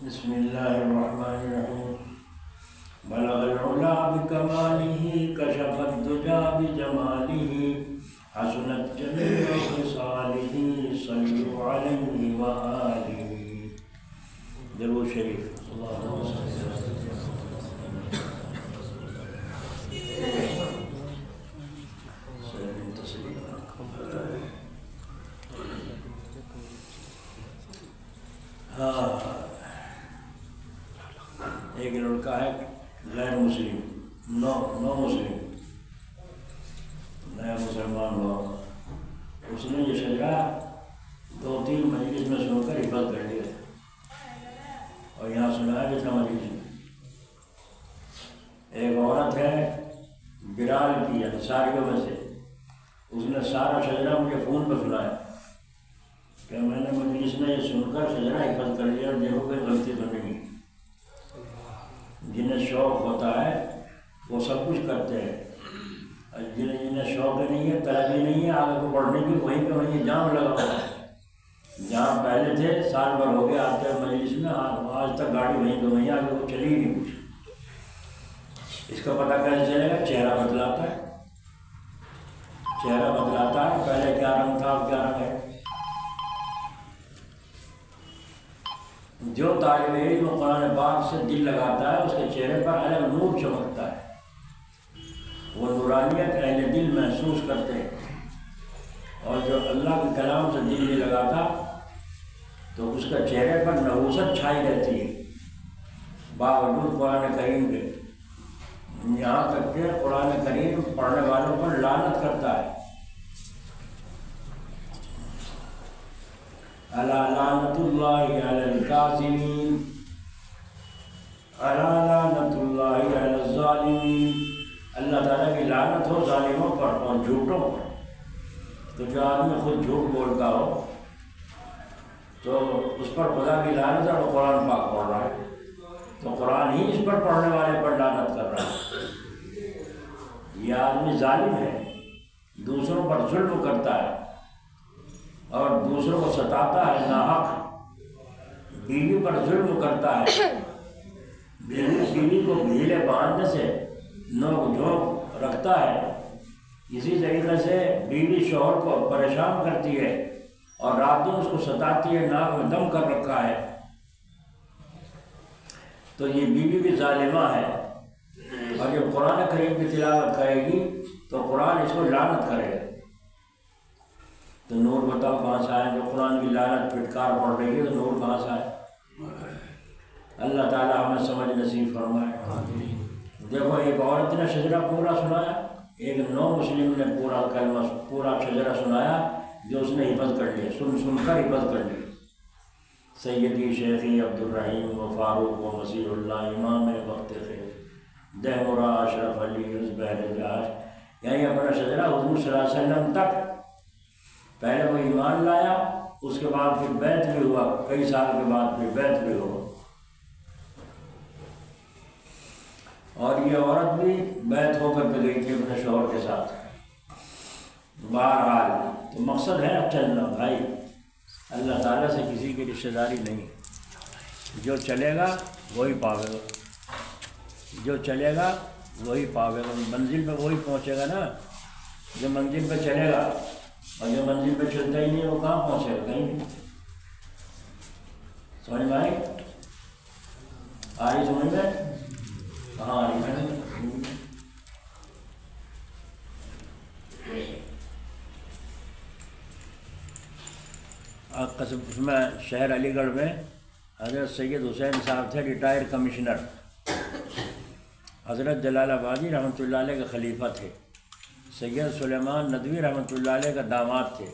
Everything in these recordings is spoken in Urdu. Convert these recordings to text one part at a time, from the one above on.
بسم اللہ الرحمن الرحیم بلغ العلا بکمالہ کشف الدجا بجمالہ حسنت جمیع خصالہ صلوا علیہ وآلہ. درود شریف. اللہم صل وسلم تسلیما. ہاں، ایک لڑکا ہے غیر مسلم، نو مسلم، نیا مسلمان ہوا. اس نے یہ شجرہ 2-3 مجلس میں سن کر حفظ کر لیا اور یہاں سنایا کہ تھا مجلس میں. ایک عورت ہے بلال کی انصاریوں میں سے، اس نے سارا شجرہ مجھے فون پہ سنایا کہ میں نے مجلس میں یہ سن کر شجرہ حفظ کر لیا اور دیکھو کوئی غلطی تو نہیں. جنہیں شوق ہوتا ہے وہ سب کچھ کرتے ہیں، جنہیں شوق نہیں ہے، طلب ہی نہیں ہے آگے کو پڑھنے کی، وہیں پہ وہیں جام لگا ہوا ہے. جہاں پہلے تھے سال بھر ہو گیا آتے مجلس میں، آج تک گاڑی وہیں پہ وہیں آگے کو چلی ہی نہیں کچھ. اس کا پتہ کیسے چلے گا؟ چہرہ بدلاتا ہے، چہرہ بدلاتا ہے. پہلے کیا رنگ تھا اب کیا رنگ ہے. جو طالب علم قرآن پاک سے دل لگاتا ہے اس کے چہرے پر الگ نور چمکتا ہے، وہ نورانیت اہل دل محسوس کرتے ہیں. اور جو اللہ کے کلام سے دل نہیں لگاتا تو اس کا چہرے پر نحوست چھائی رہتی ہے باوجود قرآن کریم کے. یہاں تک کہ قرآن کریم پڑھنے والوں پر لعنت کرتا ہے. الا لعنت اللہ علی الکاذبین، الا لعنت اللہ علی الظالمین. اللہ تعالیٰ کی لعنت ہو ظالموں پر اور جھوٹوں پر. تو جو آدمی خود جھوٹ بولتا ہو تو اس پر خدا کی لعنت ہے. وہ قرآن پاک پڑھ رہا ہے تو قرآن ہی اس پر پڑھنے والے پر لعنت کر رہا ہے. یہ آدمی ظالم ہے، دوسروں پر ظلم کرتا ہے اور دوسروں کو ستاتا ہے ناحق. بیوی پر ظلم کرتا ہے، بیوی کو ڈھیلے باندھنے سے نوک جھونک رکھتا ہے. اسی طریقے سے بیوی شوہر کو پریشان کرتی ہے اور رات دن اس کو ستاتی ہے، ناک میں دم کر رکھا ہے. تو یہ بیوی بھی ظالمہ ہے. اور جب قرآن کریم کی تلاوت کرے گی تو قرآن اس کو لعنت کرے گا. تو نور بتاؤ کہاں سے آئے؟ جو قرآن کی لعنت پھٹکار پڑ رہی ہے تو نور کہاں سے آئے؟ اللہ تعالیٰ ہمیں سمجھ نصیب فرمائے. دیکھو ایک عورت نے شجرہ پورا سنایا، ایک نو مسلم نے پورا کلمہ پورا شجرہ سنایا جو اس نے حفظ کر لیا، سن کر حفظ کر لیا. سیدی شیخی عبدالرحیم و فاروق و مسیح اللہ امام وقت خیر دہمرا اشرف علی بہر جاش. یعنی اپنا شجرہ حضور صلی اللہ علیہ وسلم تک پہلے وہ ایمان لایا، اس کے بعد پھر بیعت بھی ہوا، کئی سال کے بعد پھر بیعت بھی ہوا. اور یہ عورت بھی بیعت ہو کر کے گئی تھی اپنے شوہر کے ساتھ. بہرحال تو مقصد ہے چلنا بھائی، اللہ تعالیٰ سے کسی کی رشتہ داری نہیں. جو چلے گا وہی پاوے گا، جو چلے گا وہی پاوے گا. منزل پہ وہی پہنچے گا نا جو منزل پہ چلے گا، اور جو منزل پہ چلتا ہی نہیں وہ کہاں پہنچے گا؟ کہیں نہیں. سمجھ میں آئی؟ آ رہی سمجھ میں؟ کہاں آ رہی ہے؟ اس میں شہر علی گڑھ میں حضرت سید حسین صاحب تھے ریٹائر کمشنر. حضرت جلال آبادی رحمۃ اللہ علیہ کے خلیفہ تھے. سید سلیمان ندوی رحمۃ اللہ علیہ کا داماد تھے.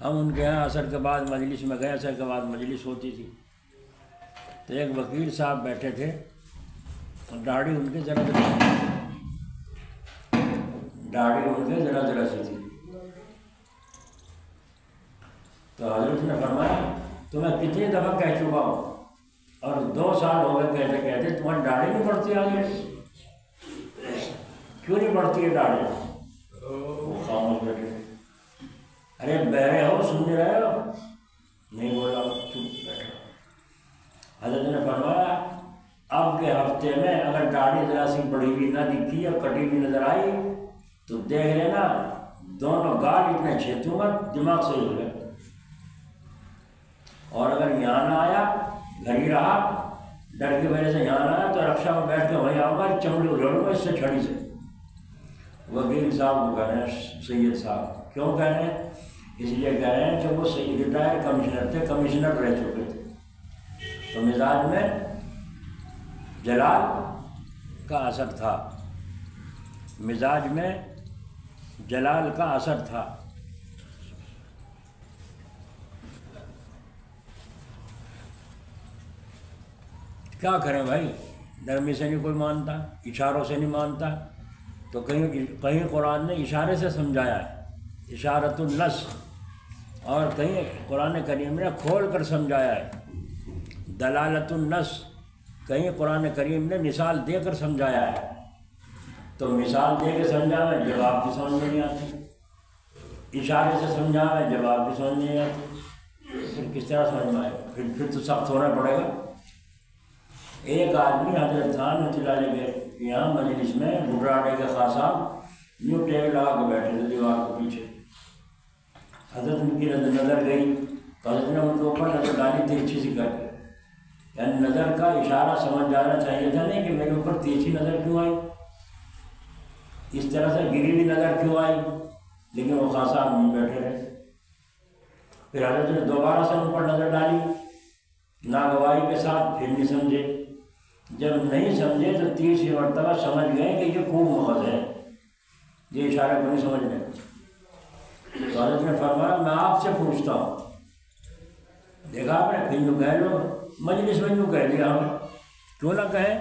ہم ان کے یہاں عصر کے بعد مجلس میں گئے، عصر کے بعد مجلس ہوتی تھی. تو ایک وکیل صاحب بیٹھے تھے، داڑھی ان کے ذرا ذرا سی تھی. تو حضرت نے فرمایا تمہیں کتنی دفعہ کہہ چکا ہوں اور 2 سال ہو گئے کہتے تمہاری داڑھی نہیں پڑتی آگے، کیوں نہیں پڑتی ہے داڑھی؟ وہ خاموش بیٹھے. ارے بہرے ہو، سن رہے ہو؟ نہیں بولا، چپ بیٹھا. بغیچے میں اگر داڑھی ذرا سی بڑھی ہوئی نہ دکھی اور کٹی ہوئی نظر آئی تو دیکھ لینا دونوں گال اتنے چھیتوں گا دماغ صحیح ہو گیا. اور اگر یہاں نہ آیا گھر ہی رہا ڈر کی وجہ سے یہاں نہ آیا تو رکشا میں بیٹھ کے وہیں آؤں گا چمڑی اجھاڑوں گا اس سے چھڑی سے. وکیل صاحب کو کہہ رہے ہیں سید صاحب. کیوں کہہ رہے ہیں؟ اس لیے کہہ رہے ہیں کہ وہ سید ریٹائر کمشنر تھے, کمشنر رہ چکے تھے, تو مزاج میں جلال کا اثر تھا, مزاج میں جلال کا اثر تھا. کیا کریں بھائی, نرمی سے نہیں کوئی مانتا, اشاروں سے نہیں مانتا, تو کہیں قرآن نے اشارے سے سمجھایا ہے, اشارت النسخ, اور کہیں قرآن کریم نے کھول کر سمجھایا ہے, دلالت النسخ, کہیں قرآن کریم نے مثال دے کر سمجھایا ہے. تو مثال دے کے سمجھا ہے جواب کی سمجھ میں نہیں آتی, اشارے سے سمجھا ہے جواب کی سمجھ نہیں آتی, پھر کس طرح سمجھ میں آئے؟ پھر تو سخت ہونا پڑے گا. ایک آدمی حضرت خان رحمۃ اللہ علیہ کے یہاں مجلس میں بھٹراڈے کے خاص صاحب یوں ٹیبل لگا کے بیٹھے تھے دیوار کے پیچھے. حضرت ان کی نظر گئی تو حضرت نے ان کے اوپر نظر ڈالی تیزی سی کر کے, یعنی نظر کا اشارہ سمجھ جانا چاہیے تھا نہیں کہ میرے اوپر تیزی نظر کیوں آئی, اس طرح سے گری ہوئی نظر کیوں آئی, لیکن وہ خاص صاحب نہیں بیٹھے رہے. پھر حضرت نے دوبارہ سے ان پر نظر ڈالی ناگوائی کے ساتھ, پھر نہیں سمجھے. جب نہیں سمجھے تو تیسری مرتبہ سمجھ گئے کہ یہ خوب مغز ہے, یہ اشارے کو نہیں سمجھ گئے. تو حضرت نے فرمایا میں آپ سے پوچھتا ہوں, دیکھا آپ نے پھر یوں کہہ لو, مجلس میں یوں کہہ دیا ہمیں, کیوں نہ کہیں,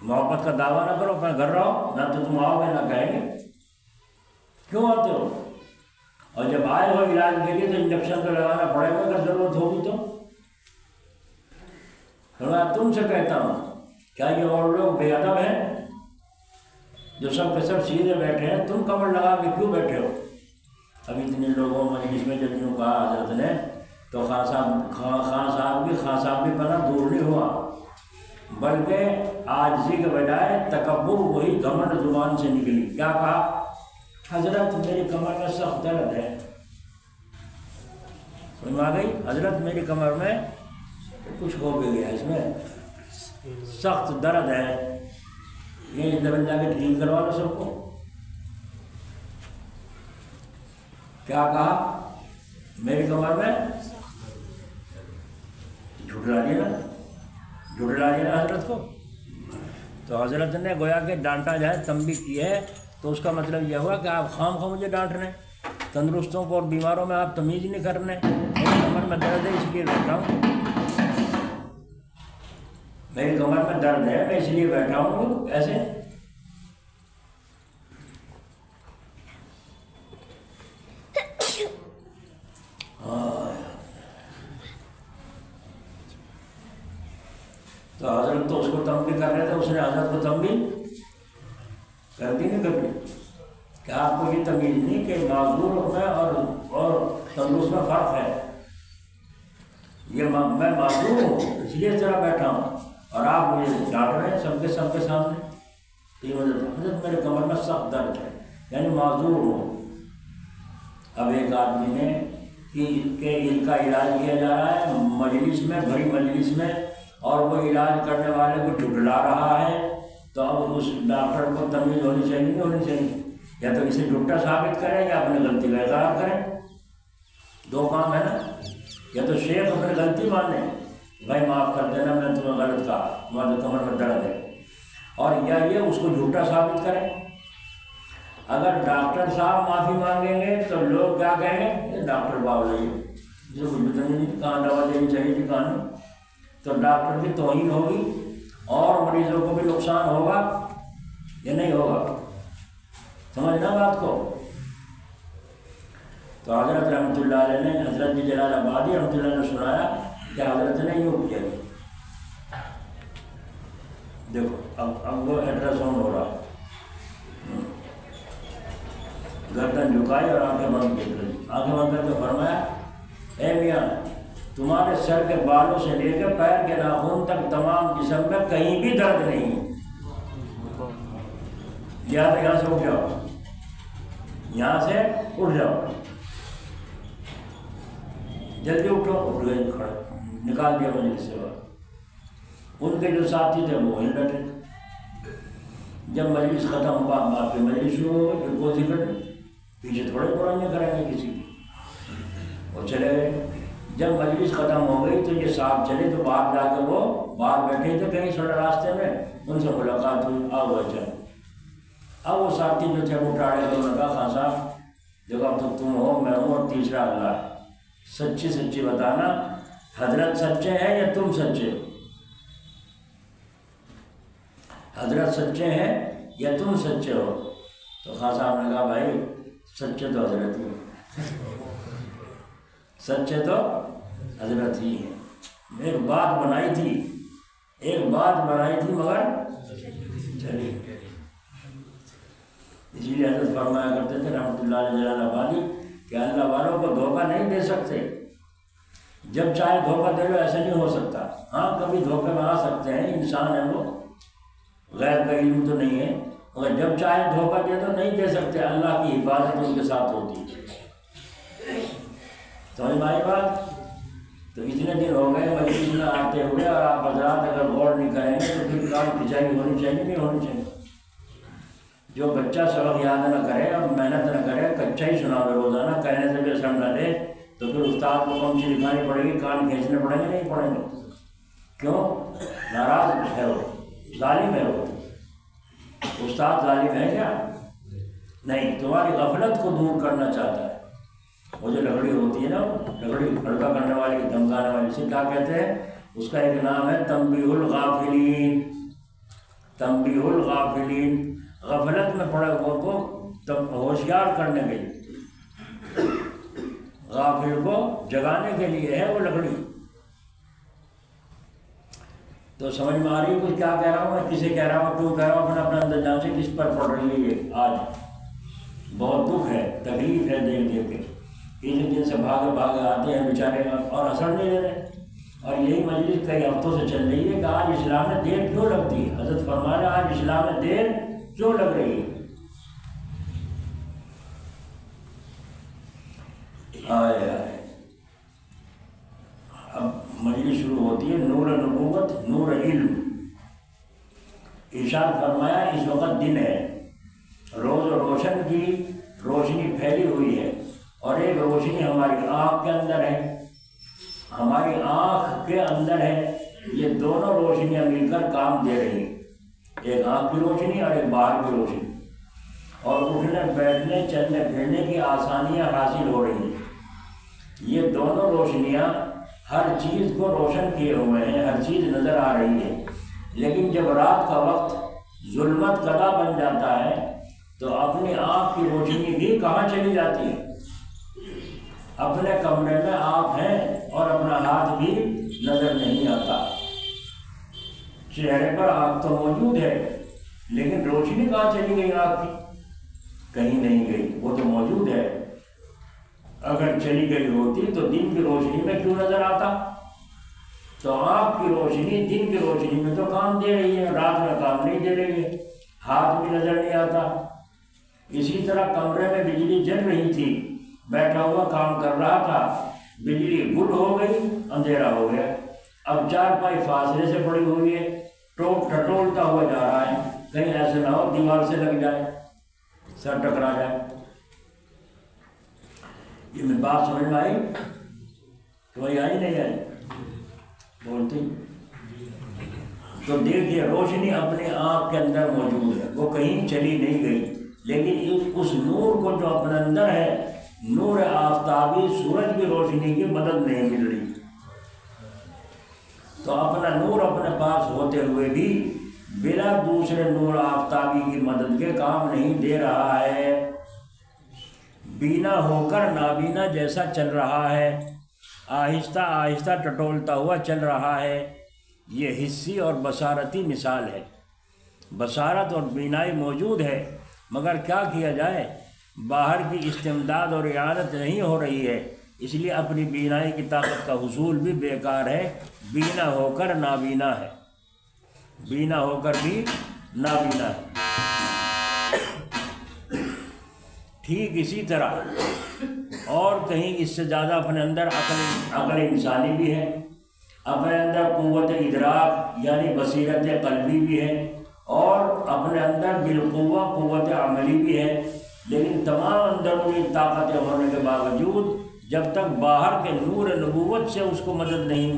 محبت کا دعویٰ نہ کرو, اپنا گھر رہو, نہ تو تم آؤ گے نہ کہیں گے, کیوں آتے ہو؟ اور جب آئے ہو علاج کے لیے تو انجیکشن تو لگانا پڑے گا اگر ضرورت ہوگی تو. فرمایا تم سے کہتا ہوں کیا یہ اور لوگ بے ادب ہیں جو سب کے سب سیدھے بیٹھے ہیں, تم کمر لگا کے کیوں بیٹھے ہو؟ اب اتنے لوگوں مجلس میں جب یوں کہا حضرت نے تو خان صاحب بھی پناہ دور نہیں ہوا, بلکہ عاجزی کے بجائے تکبر وہی گھمنڈ زبان سے نکلی. کیا کہا؟ حضرت میری کمر میں سخت درد ہے. سمجھ آ گئی؟ حضرت میری کمر میں کچھ ہو بھی گیا, اس میں سخت درد ہے, یہ دبل جا کے ٹھیک کروا لو سب کو. کیا کہا؟ میری کمر میں جھٹلا دیا نا حضرت کو. تو حضرت نے گویا کہ ڈانٹا جائے تنبیہ کی ہے, تو اس کا مطلب یہ ہوا کہ آپ خام خواہ مجھے ڈانٹ رہے ہیں, تندرستوں کو اور بیماروں میں آپ تمیز نہیں کر رہے. میری کمر میں درد ہے اس لیے بیٹھا ہوں, میری کمر میں درد ہے میں اس لیے بیٹھا ہوں ایسے. تو حضرت تو اس کو تنبیہ کر رہے تھے, اس نے حضرت کو تنبیہ کر دی نہیں کبھی کہ آپ کو یہ تمیز نہیں کہ معذور میں اور تندرست میں فرق ہے. یہ میں معذور ہوں اس لیے اس طرح بیٹھا ہوں اور آپ مجھے ڈانٹ رہے ہیں سب کے سامنے. تو یہ حضرت میرے کمر میں سخت درد ہے, یعنی معذور ہوں. اب ایک آدمی نے کہ ان کا علاج کیا جا رہا ہے مجلس میں, بھری مجلس میں, اور وہ علاج کرنے والے کو جھٹلا رہا ہے, تو اب اس ڈاکٹر کو تمیز ہونی چاہیے نہیں ہونی چاہیے, یا تو اسے جھوٹا ثابت کریں یا اپنی غلطی کا اقرار کریں, دو کام ہے نا. یا تو شیخ اپنی غلطی مانے, بھائی معاف کر دینا میں تمہیں غلط کہا, تمہارے کمر میں درد ہے, اور یا یہ اس کو جھوٹا ثابت کریں. اگر ڈاکٹر صاحب معافی مانگیں گے تو لوگ کیا کہیں گے, یہ ڈاکٹر باؤ جائیے جو کچھ بھی نہیں کہاں دوا دینی چاہیے تھی کہاں نہیں. تو ڈاکٹر کی توہین ہوگی اور مریضوں کو بھی نقصان ہوگا یا نہیں ہوگا, سمجھنا بات کو. تو حضرت رحمۃ اللہ علیہ نے, حضرت جلال آبادی رحمۃ اللہ نے سنایا کہ حضرت نے یوں کیا. دیکھو اب وہ الٹرا ساؤنڈ ہو رہا, گردن جھکائی اور آنکھیں بند کر کے فرمایا, اے میاں تمہارے سر کے بالوں سے لے کے پیر کے ناخن تک تمام جسم میں کہیں بھی درد نہیں ہے. یہاں سے اٹھ جاؤ، یہاں سے اٹھ جاؤ، جلدی اٹھو۔ اٹھ گئے، کھڑے، نکال دیا مجلس سے باہر۔ ان کے جو ساتھی تھے وہ وہیں بیٹھے۔ جب مجلس ختم ہوا، باقی مجلس شروع ہو گئی، پھر کوئی ذکر نہیں، پیچھے تھوڑے قرآن کریں گے کسی کی، وہ چلے گئے۔ جب مجلس ختم ہو گئی تو یہ صاحب چلے تو باہر جا کر وہ باہر بیٹھے تھے کہیں سڑک راستے میں، ان سے ملاقات ہوئی، آؤ اچھا۔ اب وہ ساتھی جو تھے وہ ٹاڑے تو لگا، خان صاحب دیکھو اب تو تم ہو، میں ہوں، اور تیسرا اللہ ہے، سچی سچی بتانا حضرت سچے ہیں یا تم سچے ہو؟ حضرت سچے ہیں یا تم سچے ہو؟ تو خان صاحب نے کہا بھائی سچے تو حضرت ہی ہیں، سچے تو حضرت ہی ہیں۔ ایک بات بنائی تھی مگر چلی۔ اسی لیے حضرت فرمایا کرتے تھے رحمۃ اللہ علیہ جلال آبادی کہ اللہ والوں کو دھوکہ نہیں دے سکتے، جب چاہے دھوکہ دے لو، ایسا نہیں ہو سکتا۔ ہاں کبھی دھوکے میں آ سکتے ہیں، انسان ہے وہ، غیر کا علم تو نہیں ہے، مگر جب چاہے دھوکہ دے تو نہیں دے سکتے، اللہ کی حفاظت ان کے ساتھ ہوتی ہے۔ سمجھ میں آئی بات؟ تو اتنے دن ہو گئے مجلس میں آتے ہوئے، اور آپ حضرات اگر غور نہیں کریں گے تو پھر کام کھچائی ہونی چاہیے نہیں ہونی چاہیے۔ جو بچہ سبق یاد نہ کرے اور محنت نہ کرے، کچا ہی سنا روزانہ، کہنے سے بھی اثر نہ لے، تو پھر استاد کو کم چیز لکھانی پڑے گی، کان کھینچنے پڑیں گے نہیں پڑیں گے؟ کیوں؟ ناراض ہے وہ، ظالم ہے وہ۔ استاد ظالم ہے کیا؟ نہیں، تمہاری غفلت کو دور کرنا چاہتا ہے۔ وہ جو لکڑی ہوتی ہے نا، لکڑی کھڑکا کرنے والی، دمکانے والی، سے کیا کہتے ہیں؟ اس کا ایک نام ہے تنبیہ الغافلین۔ تنبیہ الغافلین، غفلت میں پڑے ہوئے کو ہوشیار کرنے کے لیے، غافل کو جگانے کے لیے ہے وہ لکڑی۔ تو سمجھ میں آ رہی ہے کچھ کیا کہہ رہا ہوں میں، کسے کہہ رہا ہوں، کیوں کہہ رہا ہوں، اپنے اندر جان سے کس پر پڑ رہی ہے یہ آج؟ بہت دکھ ہے، تکلیف ہے دیکھ دیکھ کے، اتنے دن سے بھاگے آتے ہیں بیچارے اور اثر نہیں لے رہے۔ اور یہی مجلس کئی ہفتوں سے چل رہی ہے کہ آج اسلام میں دیر کیوں لگتی ہے؟ حضرت فرما رہے آج اسلام میں دیر کیوں لگ رہی ہے؟ آئے اب مجلس شروع ہوتی ہے، نور نبوت، نور علم۔ ارشاد فرمایا اس وقت دن ہے، روز روشن کی روشنی پھیلی ہوئی ہے، اور ایک روشنی ہماری آنکھ کے اندر ہے، ہماری آنکھ کے اندر ہے۔ یہ دونوں روشنیاں مل کر کام دے رہی ہیں، ایک آنکھ کی روشنی اور ایک باہر کی روشنی، اور اٹھنے بیٹھنے چلنے پھرنے کی آسانیاں حاصل ہو رہی ہیں۔ یہ دونوں روشنیاں ہر چیز کو روشن کیے ہوئے ہیں، ہر چیز نظر آ رہی ہے، لیکن جب رات کا وقت ظلمت قدا بن جاتا ہے تو اپنی آنکھ کی روشنی بھی کہاں چلی جاتی ہے؟ اپنے کمرے میں آپ ہیں اور اپنا ہاتھ بھی نظر نہیں آتا، چہرے پر آنکھ تو موجود ہے لیکن روشنی کہاں چلی گئی؟ آنکھ کی کہیں نہیں گئی، وہ تو موجود ہے۔ اگر چلی گئی ہوتی تو دن کی روشنی میں کیوں نظر آتا؟ تو آنکھ کی روشنی دن کی روشنی میں تو کام دے رہی ہے، رات میں کام نہیں دے رہی ہے، ہاتھ بھی نظر نہیں آتا۔ اسی طرح کمرے میں بجلی جل رہی تھی، بیٹھا ہوا کام کر رہا تھا، بجلی گل ہو گئی، اندھیرا ہو گیا۔ اب چارپائی فاصلے سے پڑی ہوئی ہے، ٹٹولتا ہوا جا رہا ہے، کہیں ایسے نہ ہو دیوار سے لگ جائے، سر ٹکرا جائے۔ یہ میں بات سمجھ میں آئی؟ کوئی آئی نہیں آئی؟ بولتی تو دیکھیے روشنی اپنے آپ کے اندر موجود ہے، وہ کہیں چلی نہیں گئی، لیکن اس نور کو جو اپنے اندر ہے، نور آفتابی، سورج کی روشنی کی مدد نہیں مل رہی، تو اپنا نور اپنے پاس ہوتے ہوئے بھی بلا دوسرے نور آفتابی کی مدد کے کام نہیں دے رہا ہے، بینا ہو کر نابینا جیسا چل رہا ہے، آہستہ آہستہ ٹٹولتا ہوا چل رہا ہے۔ یہ حسی اور بصارتی مثال ہے، بصارت اور بینائی موجود ہے، مگر کیا کیا جائے، باہر کی استمداد اور اعانت نہیں ہو رہی ہے، اس لیے اپنی بینائی کی طاقت کا حصول بھی بیکار ہے، بینا ہو کر نابینا ہے، بینا ہو کر بھی نابینا ہے۔ ٹھیک اسی طرح اور کہیں اس سے زیادہ اپنے اندر عقل انسانی بھی ہے، اپنے اندر قوت ادراک یعنی بصیرت قلبی بھی ہے، اور اپنے اندر بالقوہ قوت عملی بھی ہے، لیکن تمام اندرونی طاقتیں ہونے کے باوجود جب تک باہر کے نور نبوت سے اس کو مدد نہیں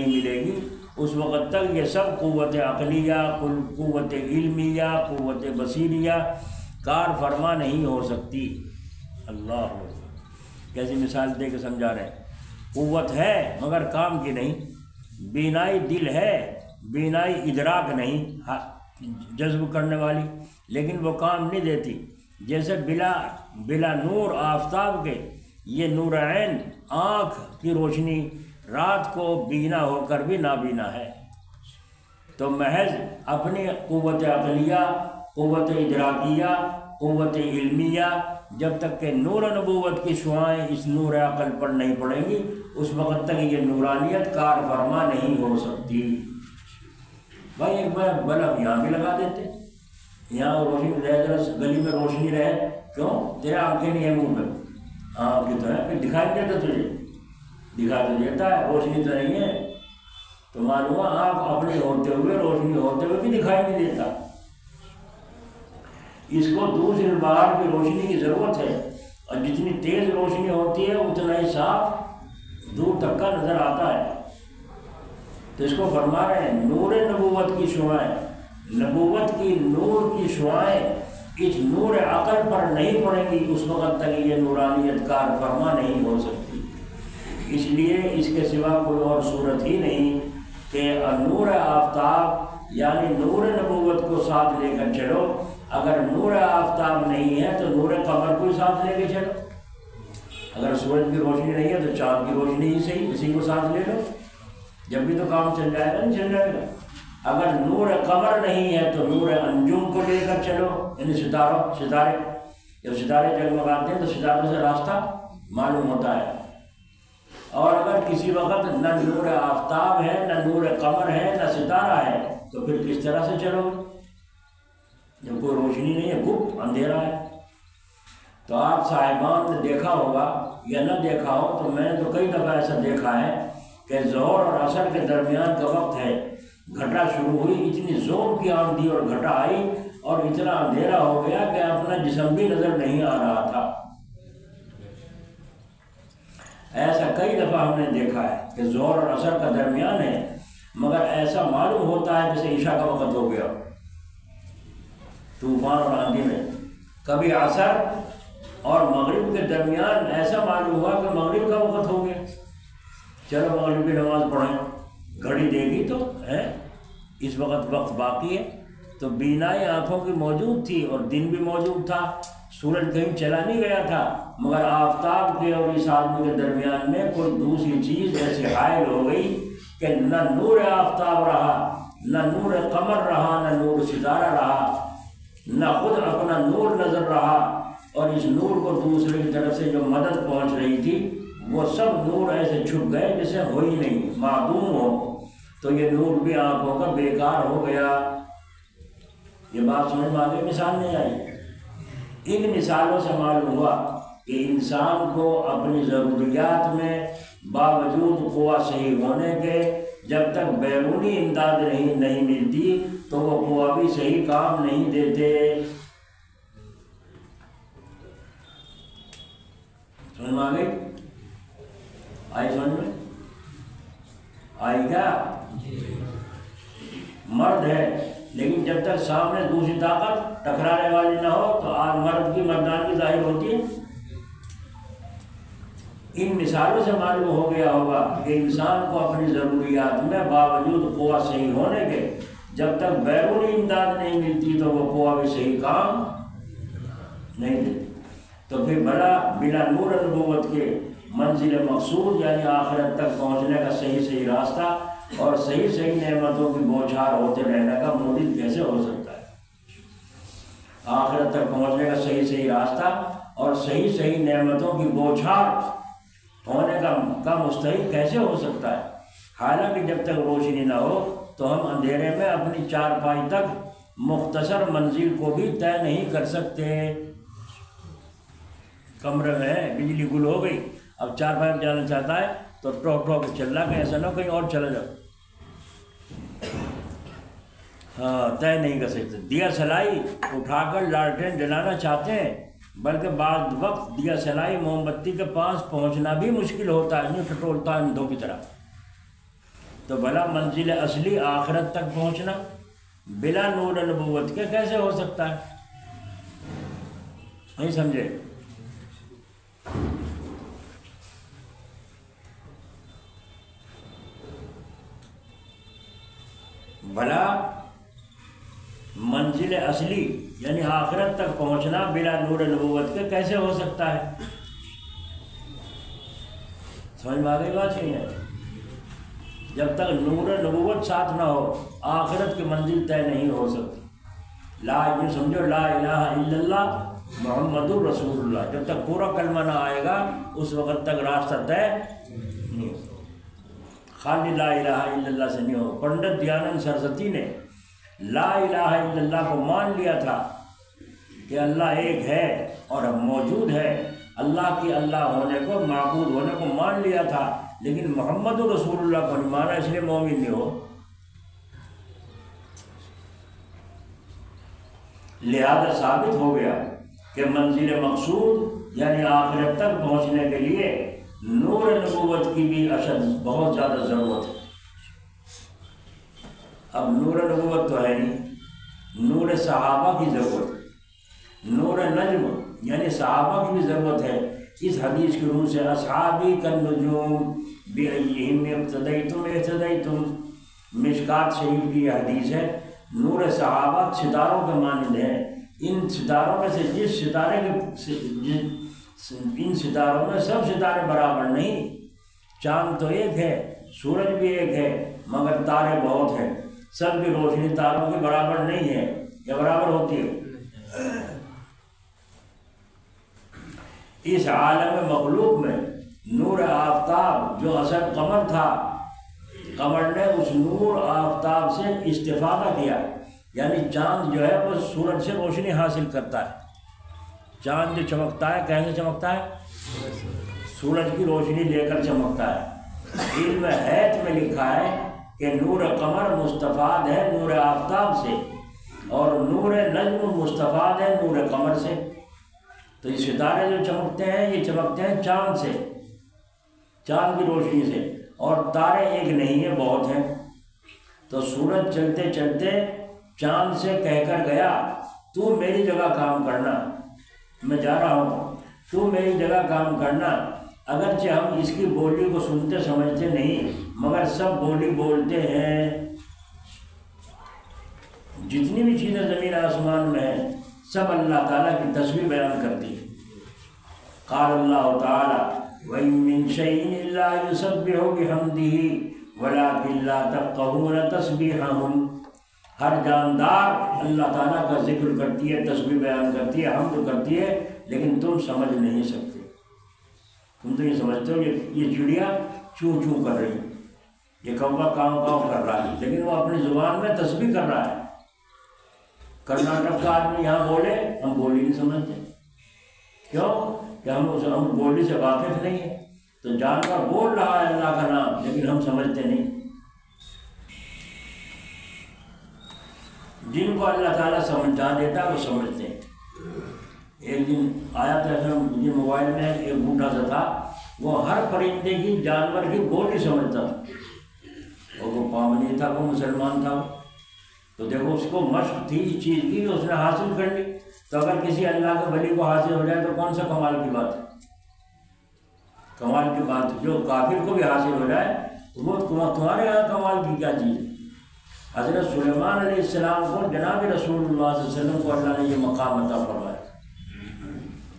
ملے گی، اس وقت تک یہ سب قوت عقلیہ، قوت علمیہ، قوت بصیریہ کار فرما نہیں ہو سکتی۔ اللہ کیسی مثال دے کے سمجھا رہے ہیں، قوت ہے مگر کام کی نہیں، بینائی دل ہے، بینائی ادراک نہیں جذب کرنے والی، لیکن وہ کام نہیں دیتی۔ جیسے بلا نور آفتاب کے یہ نور عین آنکھ کی روشنی رات کو بینا ہو کر بھی نابینا ہے، تو محض اپنی قوت عقلیہ، قوت ادراکیہ، قوت علمیہ جب تک کہ نور نبوت کی شعاعیں اس نور عقل پر نہیں پڑیں گی، اس وقت تک یہ نورانیت کار فرما نہیں ہو سکتی۔ بھائی ایک بار بلب یہاں بھی لگا دیتے، یہاں روشنی رہے، ذرا گلی میں روشنی رہے، کیوں؟ تیرے آنکھیں نہیں ہے منہ پہ، آنکھ کی تو ہے، پھر دکھائی نہیں دیتا تجھے، دکھائی تو دیتا ہے، روشنی تو نہیں ہے، تو معلوم ہوا آنکھ اپنے ہوتے ہوئے، روشنی ہوتے ہوئے بھی دکھائی نہیں دیتا۔ اس کو دوسری باہر کی روشنی کی ضرورت ہے، اور جتنی تیز روشنی ہوتی ہے اتنا ہی صاف دور تک کا نظر آتا ہے۔ تو اس کو فرما رہے ہیں نور نبوت کی شعاعیں، نبوت کی نور کی شعاعیں اس نور عقل پر نہیں پڑیں گی، اس وقت تک یہ نورانیت کار فرما نہیں ہو سکتی۔ اس لیے اس کے سوا کوئی اور صورت ہی نہیں کہ نور آفتاب یعنی نور نبوت کو ساتھ لے کر چلو، اگر نور آفتاب نہیں ہے تو نور قمر کو ساتھ لے کے چلو، اگر سورج کی روشنی نہیں ہے تو چاند کی روشنی ہی صحیح، اسی کو ساتھ لے لو، جب بھی تو کام چل جائے گا، نہیں چل جائے گا۔ اگر نور قمر نہیں ہے تو نور انجم کو لے کر چلو، یعنی ستارے، جب ستارے جگمگاتے ہیں تو ستاروں سے راستہ معلوم ہوتا ہے، اور اگر کسی وقت نہ نور آفتاب ہے، نہ نور قمر ہے، نہ ستارہ ہے، تو پھر کس طرح سے چلو جب کوئی روشنی نہیں ہے، گپ اندھیرا ہے۔ تو آپ صاحبان نے دیکھا ہوگا یا نہ دیکھا ہو، تو میں نے تو کئی دفعہ ایسا دیکھا ہے کہ ظہر اور عصر کے درمیان کا وقت ہے، گھٹا شروع ہوئی، اتنی زور کی آندھی اور گھٹا آئی اور اتنا اندھیرا ہو گیا کہ اپنا جسم بھی نظر نہیں آ رہا تھا۔ ایسا کئی دفعہ ہم نے دیکھا ہے کہ ظہر اور عصر کا درمیان ہے، مگر ایسا معلوم ہوتا ہے جیسے عشاء کا وقت ہو گیا، طوفان اور آندھی میں۔ کبھی عصر اور مغرب کے درمیان ایسا معلوم ہوا کہ مغرب کا وقت ہو گیا، چلو مغرب کی نماز پڑھیں، گھڑی دے گی تو ہے اس وقت باقی ہے، تو بینائی آنکھوں کی موجود تھی اور دن بھی موجود تھا، سورج کہیں چلا نہیں گیا تھا، مگر آفتاب کے اور اس آدمی کے درمیان میں کوئی دوسری چیز ایسی حائل ہو گئی کہ نہ نور آفتاب رہا، نہ نور قمر رہا، نہ نور ستارہ رہا، نہ خود اپنا نور نظر رہا، اور اس نور کو دوسرے کی طرف سے جو مدد پہنچ رہی تھی وہ سب نور ایسے چھپ گئے جیسے ہو ہی نہیں، معدوم ہو، تو یہ نور بھی آنکھوں کا بیکار ہو گیا۔ یہ بات سمجھ میں آگے مثال نہیں آئی؟ ان مثالوں سے معلوم ہوا کہ انسان کو اپنی ضروریات میں باوجود قوہ صحیح ہونے کے جب تک بیرونی امداد نہیں ملتی تو وہ قوہ بھی صحیح کام نہیں دیتے۔ سمجھ میں آ گئی؟ آئی سمجھ میں؟ آئی کیا؟ مرد ہے لیکن جب تک سامنے دوسری طاقت ٹکرانے والی نہ ہو تو آج مرد کی مردانگی ظاہر ہوتی ہے۔ ان مثالوں سے معلوم ہو گیا ہوگا کہ انسان کو اپنی ضروریات میں باوجود قوہ صحیح ہونے کے جب تک بیرونی امداد نہیں ملتی تو وہ قوہ بھی صحیح کام نہیں دیتی، تو پھر بلا نور نبوت کے منزل مقصود یعنی آخرت تک پہنچنے کا صحیح راستہ اور صحیح نعمتوں کی بوچھار ہوتے رہنے کا مورد کیسے ہو سکتا ہے؟ آخرت تک پہنچنے کا صحیح راستہ اور صحیح نعمتوں کی بوچھار ہونے کا مستحق کیسے ہو سکتا ہے؟ حالانکہ جب تک روشنی نہ ہو تو ہم اندھیرے میں اپنی چارپائی تک مختصر منزل کو بھی طے نہیں کر سکتے۔ کمرے میں ہے، بجلی گل ہو گئی، اب چارپائی پہ جانا چاہتا ہے تو ٹوک ٹوک چل رہا ہے، ایسا نہ ہو کہیں اور چلا جاؤ، ہاں طے نہیں کر سکتے۔ دیا سلائی اٹھا کر لالٹین جلانا چاہتے ہیں، بلکہ بعض وقت دیا سلائی موم بتی کے پاس پہنچنا بھی مشکل ہوتا ہے، یوں ٹٹولتا ہے اندھوں کی طرح، تو بھلا منزل اصلی آخرت تک پہنچنا بلا نور نبوت کے کیسے ہو سکتا ہے؟ نہیں سمجھے؟ بھلا منزل اصلی یعنی آخرت تک پہنچنا بلا نور نبوت کے کیسے ہو سکتا ہے؟ سمجھ میں آ گئی بات نہیں ہے؟ جب تک نور نبوت ساتھ نہ ہو آخرت کی منزل طے نہیں ہو سکتی۔ لا یوں سمجھو لا الہ الا اللہ محمد الرسول اللہ، جب تک پورا کلمہ نہ آئے گا اس وقت تک راستہ طے نہیں ہو، خالی لا الہ الا اللہ سے نہیں ہو۔ پنڈت دیانند سرسوتی نے لا الہ الا اللہ کو مان لیا تھا کہ اللہ ایک ہے اور موجود ہے، اللہ کی اللہ ہونے کو، معبود ہونے کو مان لیا تھا، لیکن محمد رسول اللہ کو نہیں مانا، اس لیے مومن نہیں ہو۔ لہذا ثابت ہو گیا کہ منزل مقصود یعنی آخرت تک پہنچنے کے لیے نور نبوت کی بھی اشد بہت زیادہ ضرورت ہے۔ اب نور نبوت تو ہے نہیں، نور صحابہ کی ضرورت ہے، نور نجم یعنی صحابہ کی بھی ضرورت ہے۔ اس حدیث کی روح سے اصحابی کالنجوم بأیہم اقتدیتم اہتدیتم، مشکات شریف کی یہ حدیث ہے، نور صحابہ ستاروں کے مانند ہیں، ان ستاروں میں سے جس ستارے کے ان ستاروں میں سب ستارے برابر نہیں، چاند تو ایک ہے، سورج بھی ایک ہے، مگر تارے بہت ہیں، سب کی روشنی تاروں کے برابر نہیں ہے، یا برابر ہوتی ہے؟ اس عالم مخلوق میں نور آفتاب جو اصل قمر تھا، قمر نے اس نور آفتاب سے استفادہ کیا، یعنی چاند جو ہے وہ سورج سے روشنی حاصل کرتا ہے، چاند جو چمکتا ہے کیسے چمکتا ہے؟ سورج کی روشنی لے کر چمکتا ہے۔ علم حیات میں لکھا ہے کہ نور قمر مستفاد ہے نور آفتاب سے، اور نور نجم مستفاد ہے نور قمر سے۔ تو یہ ستارے جو چمکتے ہیں یہ چمکتے ہیں چاند سے، چاند کی روشنی سے، اور تارے ایک نہیں ہیں، بہت ہیں۔ تو سورج چلتے چلتے چاند سے کہہ کر گیا تو میری جگہ کام کرنا، میں جا رہا ہوں، تو میری جگہ کام کرنا۔ اگرچہ ہم اس کی بولی کو سنتے سمجھتے نہیں، مگر سب بولی بولتے ہیں، جتنی بھی چیزیں زمین آسمان میں ہیں سب اللہ تعالیٰ کی تسبیح بیان کرتی ہے۔ قال اللہ تعالیٰ وَإِن مِّن شَيْءٍ إِلَّا يُسَبِّحُ بِحَمْدِهِ وَلَٰكِن لَّا تَفْقَهُونَ تَسْبِيحَهُمْ، ہر جاندار اللہ تعالیٰ کا ذکر کرتی ہے، تسبیح بیان کرتی ہے، حمد کرتی ہے، لیکن تم سمجھ نہیں سکتے۔ تم تو یہ سمجھتے ہو یہ چڑیا چوں چوں کر رہی ہے، یہ کوا کاؤں کاؤں کر رہا ہے، لیکن وہ اپنی زبان میں تسبیح کر رہا ہے۔ کرناٹک کا آدمی یہاں بولے ہم بولی نہیں سمجھتے، کیوں کہ ہم بولی سے واقف نہیں ہیں۔ تو جانور بول رہا ہے اللہ کا نام لیکن ہم سمجھتے نہیں۔ جن کو اللہ تعالیٰ سمجھا دیتا ہے وہ سمجھتے ہیں۔ ایک دن آیا تھا مجھے موبائل میں ایک بوڑھا سا تھا، وہ ہر پرندے کی جانور کی بولی سمجھتا تھا، اور وہ پامنی تھا، وہ مسلمان تھا، تو دیکھو اس کو مشق تھی اس چیز کی، اس نے حاصل کر لی۔ تو اگر کسی اللہ کے ولی کو حاصل ہو جائے تو کون سا کمال کی بات ہے؟ کمال کی بات جو کافر کو بھی حاصل ہو جائے تو وہ تمہارے یہاں کمال کی کیا چیز ہے؟ حضرت سلیمان علیہ السلام کو جناب رسول اللہ صلی اللہ علیہ وسلم کو اللہ نے یہ مقام عطا فرمایا۔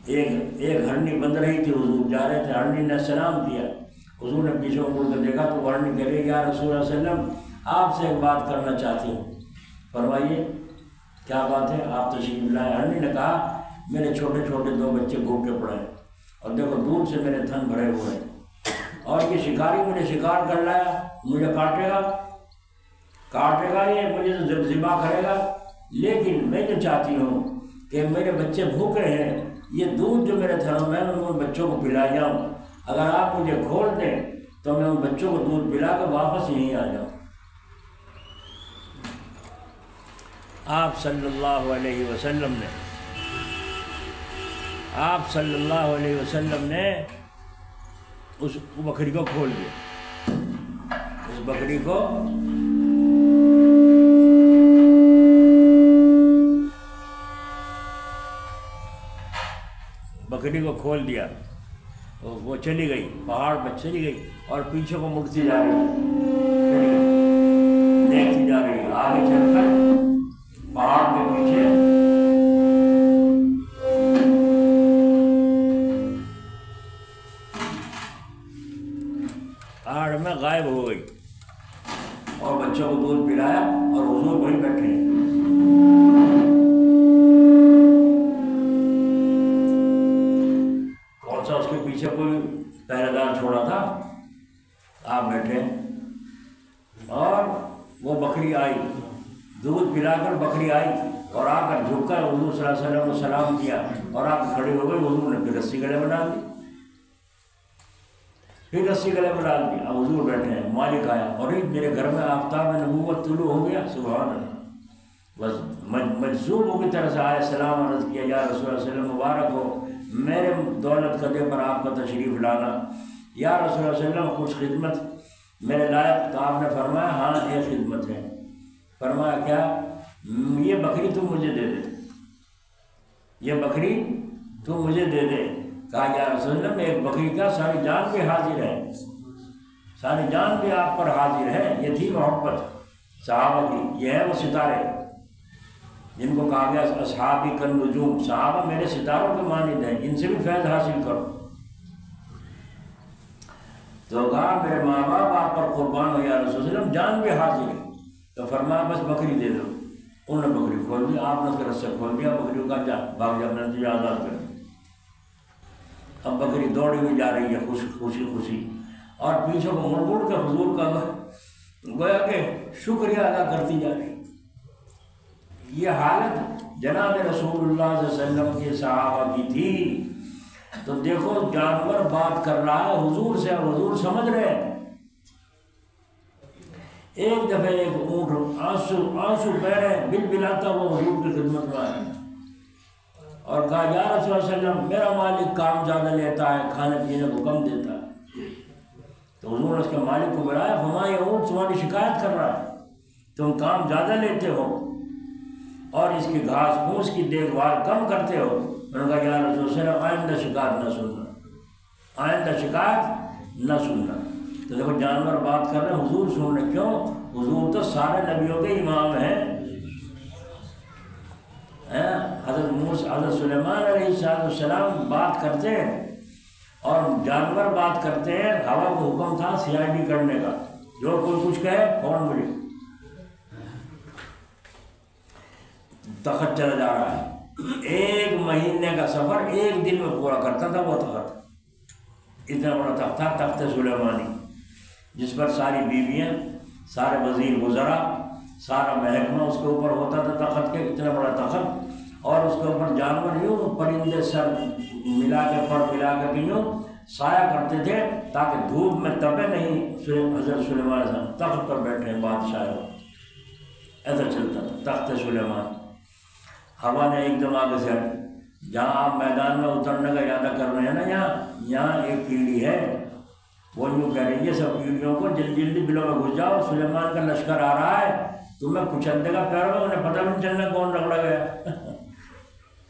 ایک ہرنی بند رہی تھی، حضور جا رہے تھے، ہرنی نے سلام کیا، حضور نے پیچھے مڑ کر دیکھا تو ہرنی کہہ رہی یا رسول اللہ علیہ وسلم آپ سے ایک بات کرنا چاہتی ہوں، فرمائیے کیا بات ہے، آپ تشریف لائے۔ ہرنی نے کہا میرے چھوٹے چھوٹے دو بچے بھوکے پڑے ہیں، اور دیکھو دودھ سے میرے تھن بھرے ہوئے ہیں، اور یہ شکاری مجھے شکار کر لایا، مجھے کاٹے گا یہ، مجھے ذبح کرے گا، لیکن میں جو چاہتی ہوں کہ میرے بچے بھوکے ہیں یہ دودھ جو میرے تھنوں میں ان بچوں کو پلا جاؤں، اگر آپ مجھے کھول دیں تو میں ان بچوں کو دودھ پلا کر واپس یہیں آ جاؤں۔ آپ صلی اللہ علیہ وسلم نے اس بکری کو کھول دیا، اس بکری کو کھول دیا، وہ چلی گئی، پہاڑ پہ چلی گئی اور پیچھے کو مڑتی جا رہی ہے، دیکھتی جا رہی ہے، آگے چل کر پہاڑ کے پیچھے پہاڑ میں غائب ہو گئی، اور بچوں کو دودھ پلایا اور حضور وہیں بیٹھے ہیں۔ کون سا اس کے پیچھے کوئی پہرے دار چھوڑا تھا؟ آپ بیٹھے، اور وہ بکری آئی، دودھ پلا کر بکری آئی اور آ کر جھک کر حضور صلی اللہ علیہ وسلم کو سلام کیا اور آپ کھڑے ہو گئے۔ حضور نے پھر رسی گلے میں ڈال دی، پھر رسی گلے میں ڈال دی۔ اب حضور بیٹھے ہیں، مالک آیا اور میرے گھر میں آفتاب نبوت طلوع ہو گیا، سبحان اللہ۔ بس مجذوب کی طرح سے آئے، سلام عرض کیا، یا رسول اللہ صلی اللہ علیہ وسلم مبارک ہو میرے دولت قدے پر آپ کا تشریف لانا، یا رسول اللہ صلی اللہ علیہ وسلم کچھ خدمت میرے لائق؟ تو آپ نے فرمایا ہاں ایک خدمت ہے۔ فرمایا کیا؟ یہ بکری تم مجھے دے دے، یہ بکری تم مجھے دے دے۔ کہا یا رسول اللہ میں ایک بکری کا ساری جان بھی حاضر ہے، ساری جان بھی آپ پر حاضر ہے۔ یہ تھی محبت صحابہ کی، یہ ہے وہ ستارے جن کو کہا گیا اصحابی کالنجوم، صحابہ میرے ستاروں کے مانند ہیں، ان سے بھی فیض حاصل کرو۔ تو کہا میرے ماں باپ آپ پر قربان ہو یا رسول اللہ، جان بھی حاضر ہے۔ تو فرمایا بس بکری دے دو۔ انہوں نے بکری کھول دی، آپ نے اس کا رسہ کھول دیا، بکریوں کا بھاگ جا، اپنے تجھے آزاد کر دیا۔ اب بکری دوڑی ہوئی جا رہی ہے خوشی، اور پیچھے کو مڑ کے حضور کا گویا کہ شکریہ ادا کرتی جا رہی۔ یہ حالت جناب رسول اللہ صلی اللہ علیہ وسلم کے صحابہ کی تھی۔ تو دیکھو جانور بات کر رہا ہے حضور سے، اور حضور سمجھ رہے ہیں۔ ایک دفعہ ایک اونٹ آنسو بہرے بلبلاتا وہ حضور کی خدمت میں آیا اور کہا یا رسول اللہ صلی اللہ علیہ وسلم میرا مالک کام زیادہ لیتا ہے، کھانے پینے کو کم دیتا ہے۔ تو حضور نے اس کے مالک کو بلایا، فرمایا یہ اونٹ تمہاری شکایت کر رہا ہے، تم کام زیادہ لیتے ہو اور اس کی گھاس پھوس کی دیکھ بھال کم کرتے ہو۔ میں نے کہا یا رسول اللہ صلی اللہ علیہ وسلم آئندہ شکایت نہ سننا، آئندہ شکایت نہ سننا۔ تو دیکھو جانور بات کر رہے ہیں، حضور سن رہے، کیوں؟ حضور تو سارے نبیوں کے امام ہیں۔ حضرت سلیمان علیہ السلام بات کرتے ہیں اور جانور بات کرتے ہیں۔ ہوا کو حکم تھا CID کرنے کا، جو کوئی کچھ کہے فوراً مجھے تخت چلا جا رہا ہے۔ 1 مہینے کا سفر 1 دن میں پورا کرتا تھا وہ تخت، اتنا بڑا تخت تھا، تخت سلیمانی، جس پر ساری بیویاں، سارے وزیر وزراء، سارا محکمہ اس کے اوپر ہوتا تھا تخت کے، اتنا بڑا تخت، اور اس کے اوپر جانور یوں پرندے سر ملا کے پر ملا کے یوں سایہ کرتے تھے تاکہ دھوپ میں تپے نہیں۔ حضرت سلیمان صاحب تخت پر بیٹھے ہیں، بادشاہ ایسا چلتا تھا تخت سلیمان۔ ہوا نے ایک دم آگے سے جہاں آپ میدان میں اترنے کا ارادہ کر رہے ہیں نا، یہاں ایک کیڑی ہے، وہ یوں کہہ رہی ہے سب کیڑیوں کو جلدی بلوں میں گھس جاؤ، سلیمان کا لشکر آ رہا ہے، تمہیں کچل دے گا پیروں میں، انہیں پتہ نہیں چلنا کون رگڑا گیا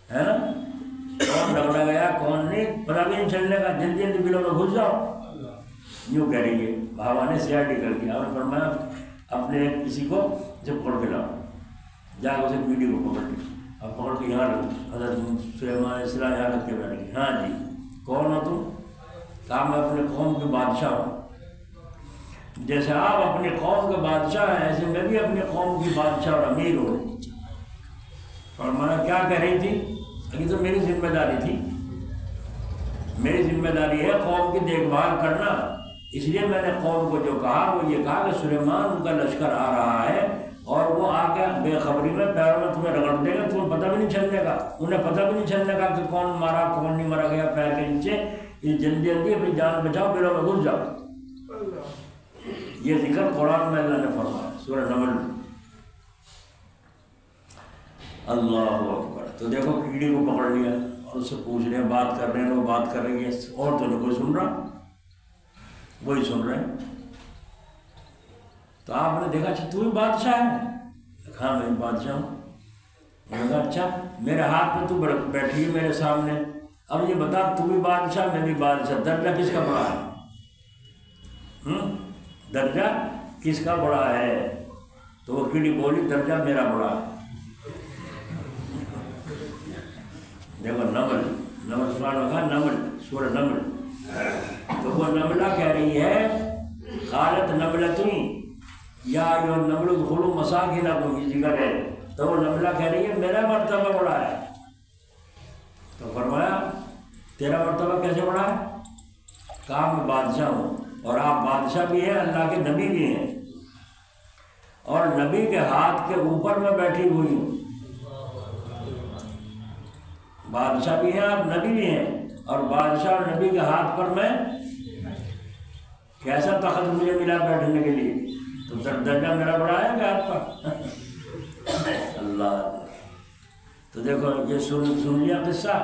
ہے نا، کون رگڑا گیا کون نہیں پتہ بھی نہیں چلنے کا، جلدی بلوں میں گھس جاؤ، یوں کہہ رہی ہے۔ ہوا نے CID کر دیا اور فرمایا اپنے کسی کو جب پکڑ کے لاؤ، جا کے اسے کیڑی کو پکڑ کے اب پکڑ کے یہاں رکھ۔ حضرت سلیمان علیہ السلام یہاں رکھ کے بیٹھ گئے۔ ہاں جی کون ہو تم؟ کہا میں اپنے قوم کے بادشاہ ہوں، جیسے آپ اپنے قوم کے بادشاہ ہیں ایسے میں بھی اپنے قوم کی بادشاہ اور امیر ہوں۔ اور میں کیا کہہ رہی تھی؟ یہ تو میری ذمہ داری تھی، میری ذمہ داری ہے قوم کی دیکھ بھال کرنا، اس لیے میں نے قوم کو جو کہا وہ یہ کہا کہ سلیمان ان کا لشکر آ رہا ہے اور وہ آ کے بے خبری میں پیروں میں تمہیں رگڑ دے گا، تمہیں پتہ بھی نہیں چلنے کا، انہیں پتہ بھی نہیں چلنے کا کہ کون مارا کون نہیں مارا گیا پیر کے نیچے. یہ جلدی جلدی اپنی جان بچاؤ، پیروں میں گھس جاؤ. یہ ذکر قرآن میں اللہ نے فرمایا سورہ نمل میں. اللہ اکبر. تو دیکھو کیڑی کو پکڑ لیا اور اس سے پوچھ رہے ہیں، بات کر رہے ہیں، وہ بات کر رہی ہے اور تو نہیں کوئی سن رہا، وہی سن رہے ہیں. تو آپ نے دیکھا اچھا تو ہی بادشاہ ہے؟ ہاں میں بادشاہ ہوں. میں نے کہا اچھا میرے ہاتھ پہ تو بیٹھی ہے میرے سامنے، اب یہ بتا تو بھی بادشاہ میں بھی بادشاہ، درجہ کس کا بڑا ہے؟ درجہ کس کا بڑا ہے؟ تو وہ کیڑی بولی درجہ میرا بڑا ہے. دیکھو نمل، نمل سبحانہ کہا نمل، سورہ نمل. تو وہ نملہ کہہ رہی ہے قالت نملتن یا ایھا النمل ادخلوا مساکنکم، یہ ذکر ہے. تو وہ نملہ کہہ رہی ہے میرا مرتبہ بڑا ہے. تو فرمایا تیرا مرتبہ کیسے بڑا ہے؟ کہا میں بادشاہ ہوں، اور آپ بادشاہ بھی ہیں، اللہ کے نبی بھی ہیں، اور نبی کے ہاتھ کے اوپر میں بیٹھی ہوئی ہوں. بادشاہ بھی ہیں آپ، نبی بھی ہیں، اور بادشاہ اور نبی کے ہاتھ پر میں کیسا تخت مجھے ملا بیٹھنے کے لیے؟ تو درجہ میرا بڑا ہے کہ آپ کا؟ اللہ. تو دیکھو یہ سن لیا قصہ.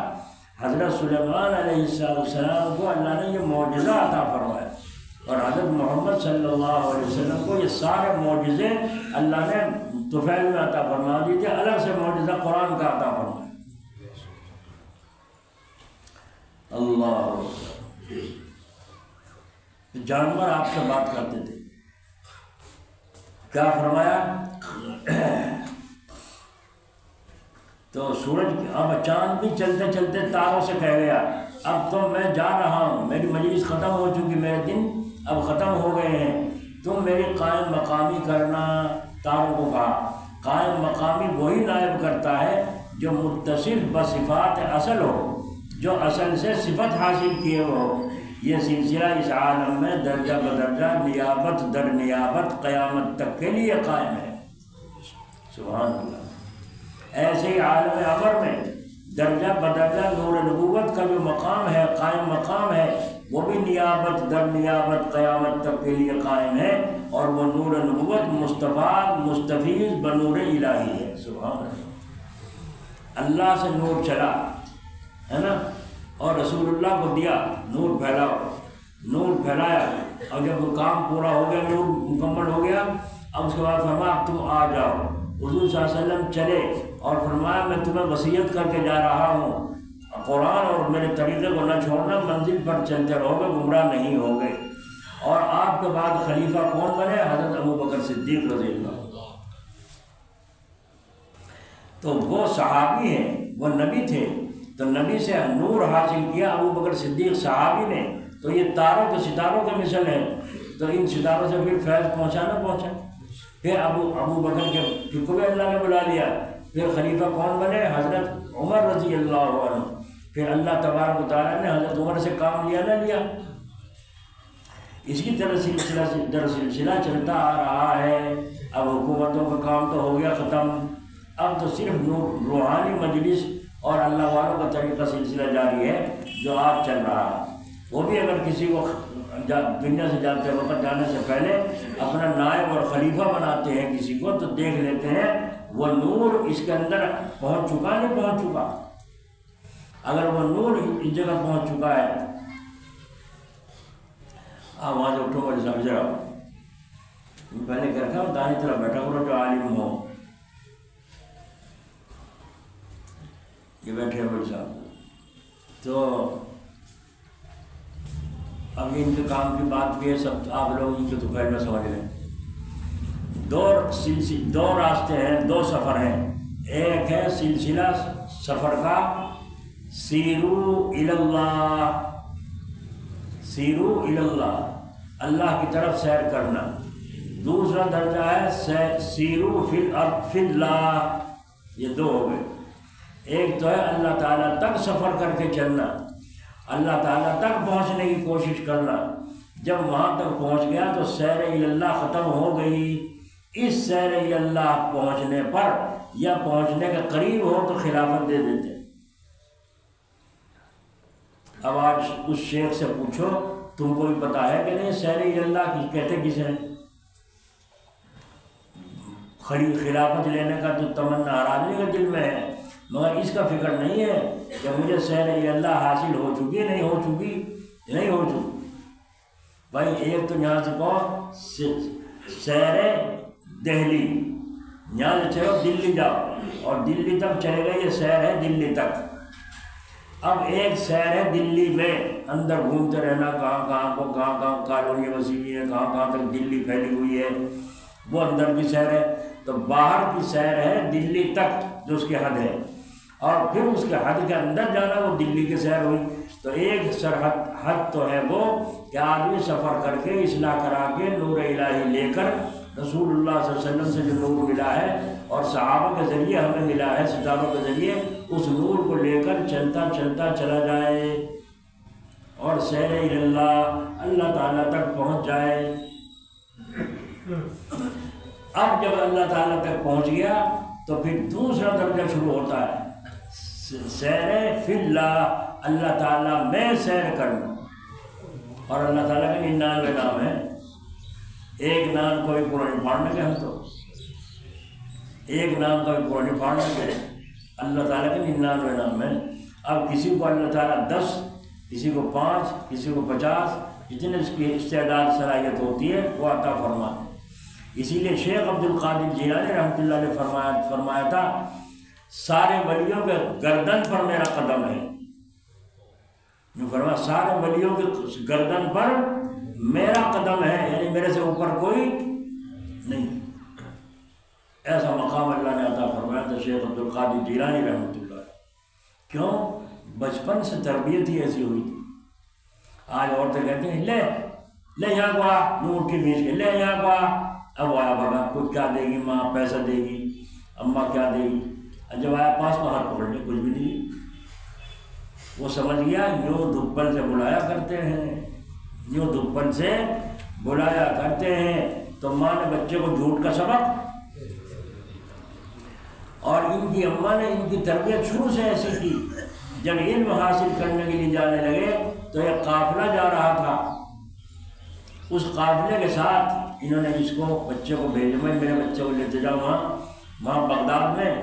حضرت سلیمان علیہ السلام کو اللہ نے یہ معجزہ عطا فرمایا، اور حضرت محمد صلی اللہ علیہ وسلم کو یہ سارے معجزے اللہ نے طفیل میں عطا فرما دی تھے، الگ سے معجزہ قرآن کا عطا فرمایا. اللہ. جانور آپ سے بات کرتے تھے، کیا فرمایا؟ تو سورج اب چاند بھی چلتے چلتے تاروں سے کہہ گیا اب تو میں جا رہا ہوں، میری مجلس ختم ہو چکی، میرے دن اب ختم ہو گئے ہیں، تم میری قائم مقامی کرنا. تاروں کو کہا قائم مقامی وہی نائب کرتا ہے جو متصف بصفات اصل ہو، جو اصل سے صفت حاصل کیے ہو. یہ سلسلہ اس عالم میں درجہ بدرجہ، نیابت در نیابت قیامت تک کے لیے قائم ہے. سبحان اللہ. ایسے ہی عالم امر میں درجہ بدرجہ نور نبوت کا جو مقام ہے، قائم مقام ہے، وہ بھی نیابت در نیابت قیامت تک کے لیے قائم ہے، اور وہ نور نبوت مستفاد مستفیض بنور الہی ہے. سبحان اللہ. اللہ سے نور چلا ہے نا، اور رسول اللہ کو دیا نور پھیلاؤ، نور پھیلایا، اور جب وہ کام پورا ہو گیا، نور مکمل ہو گیا، اب اس کے بعد فرمایا اب تم آ جاؤ. حضور صلی اللہ علیہ وسلم چلے اور فرمایا میں تمہیں وصیت کر کے جا رہا ہوں، قرآن اور میرے طریقے کو نہ چھوڑنا، منزل پر چلتے رہو گے، گمراہ نہیں ہوگے. اور آپ کے بعد خلیفہ کون بنے؟ حضرت ابوبکر صدیق رضی اللہ. تو وہ صحابی ہیں، وہ نبی تھے، تو نبی سے نور حاصل کیا ابوبکر صدیق صحابی نے. تو یہ تاروں کے ستاروں کے مثل ہیں، تو ان ستاروں سے پھر فیض پہنچا نہ پہنچا. پھر ابو بکر کے کو بھی اللہ نے بلا لیا. پھر خلیفہ کون بنے؟ حضرت عمر رضی اللہ عنہ. پھر اللہ تبارک و تعالیٰ نے حضرت عمر سے کام لیا نہ لیا. اس کی طرح سلسلہ چلتا آ رہا ہے. اب حکومتوں کا کام تو ہو گیا ختم، اب تو صرف روحانی مجلس اور اللہ والوں کا طریقہ سلسلہ جاری ہے جو آج چل رہا ہے. وہ بھی اگر کسی کو دنیا سے جاتے وقت جانے سے پہلے اپنا نائب اور خلیفہ بناتے ہیں کسی کو، تو دیکھ لیتے ہیں وہ نور اس کے اندر پہنچ چکا نہیں پہنچ چکا. اگر وہ نور اس جگہ پہنچ چکا ہے، آپ وہاں سے اٹھو اور سمجھ رہا ہو، پہلے کر کے دائیں طرف بیٹھا کرو جو عالم ہو. یہ بیٹھے بڑی صاحب. تو اب ان کے کام کی بات بھی ہے، سب آپ لوگ ان کے تو خیر میں سمجھ لیں. دو راستے ہیں، دو سفر ہیں. ایک ہے سلسلہ سفر کا سیرو اللہ، سیرو اللہ، اللہ کی طرف سیر کرنا. دوسرا درجہ ہے سیرو فی اللہ. یہ دو ہو گئے. ایک تو ہے اللہ تعالیٰ تک سفر کر کے چلنا، اللہ تعالیٰ تک پہنچنے کی کوشش کرنا. جب وہاں تک پہنچ گیا تو سیر اللہ ختم ہو گئی. اس سیر اللہ پہنچنے پر یا پہنچنے کے قریب ہو تو خلافت دے دیتے ہیں۔ اب آج اس شیخ سے پوچھو تم کو بھی پتا ہے کہ نہیں سیر اللہ کی کہتے کسے ہیں؟ خلافت لینے کا جو تمنا ہر آدمی کے دل میں ہے، مگر اس کا فکر نہیں ہے کہ مجھے سیر اللہ حاصل ہو چکی نہیں ہو چکی نہیں ہو چکی۔ بھائی ایک تو یہاں سے کہو سیر دہلی، یہاں سے چلو دلی جاؤ اور دلی تک چلے گئے، یہ سیر ہے دلی تک۔ اب ایک سیر ہے دلی میں اندر گھومتے رہنا، کہاں کہاں کالونی وسیع ہے، کہاں تک دلی پھیلی ہوئی ہے، وہ اندر کی سیر ہے۔ تو باہر کی سیر ہے دلی تک جو اس کی حد ہے، اور پھر اس کے حد کے اندر جانا وہ دلی کی سیر ہوئی۔ تو ایک سرحد حد تو ہے وہ کہ آدمی سفر کر کے اصلاح کرا کے نور الہی لے کر رسول اللہ صلی اللہ علیہ وسلم سے جو نور ملا ہے اور صحابہ کے ذریعے ہمیں ملا ہے، ستاروں کے ذریعے، اس نور کو لے کر چلتا چلتا چلا جائے اور سیر اللہ اللہ تعالیٰ تک پہنچ جائے۔ اب جب اللہ تعالیٰ تک پہنچ گیا تو پھر دوسرا درجہ شروع ہوتا ہے، سیر فی اللہ، اللہ تعالیٰ میں سیر کرنا۔ اور اللہ تعالیٰ کے 99 نام ہیں، ایک نام کوئی پورا نہیں پھاڑنے کے، ہم تو ایک نام کوئی پورا نہیں پھاڑنے کے، اللہ تعالیٰ کے 99 نام ہیں۔ اب کسی کو اللہ تعالیٰ 10، کسی کو 5، کسی کو 50، جتنے اس کی استعداد صلاحیت ہوتی ہے وہ عطا فرماتے ہیں۔ اسی لیے شیخ عبد القادر جیلانی رحمۃ اللہ علیہ فرمایا تھا سارے ولیوں کے گردن پر میرا قدم ہے، فرمایا سارے ولیوں کے گردن پر میرا قدم ہے، یعنی میرے سے اوپر کوئی نہیں۔ ایسا مقام اللہ نے عطا فرمایا تھا شیخ عبد القادر جیلانی رحمۃ اللہ علیہ۔ کیوں؟ بچپن سے تربیت ہی ایسی ہوئی تھی۔ آج عورتیں کہتی ہیں لے یہاں کو آ، نور کی بیچ کے لے یہاں کو آ، اب آیا بابا کچھ کیا دے گی ماں، پیسہ دے گی، اماں کیا دے گی، جب آیا پاس تو ہاتھ پکڑ لے، کچھ بھی نہیں۔ وہ سمجھ گیا یوں دھپن سے بلایا کرتے ہیں، یوں دھپن سے بلایا کرتے ہیں۔ تو ماں نے بچے کو جھوٹ کا سبق، اور ان کی اماں نے ان کی تربیت شروع سے ایسی کی۔ جب علم حاصل کرنے کے لیے جانے لگے تو ایک قافلہ جا رہا تھا، اس قافلے کے ساتھ انہوں نے اس کو بچے کو بھیجا، میں میرے بچے کو لیتے جاؤ وہاں بغداد میں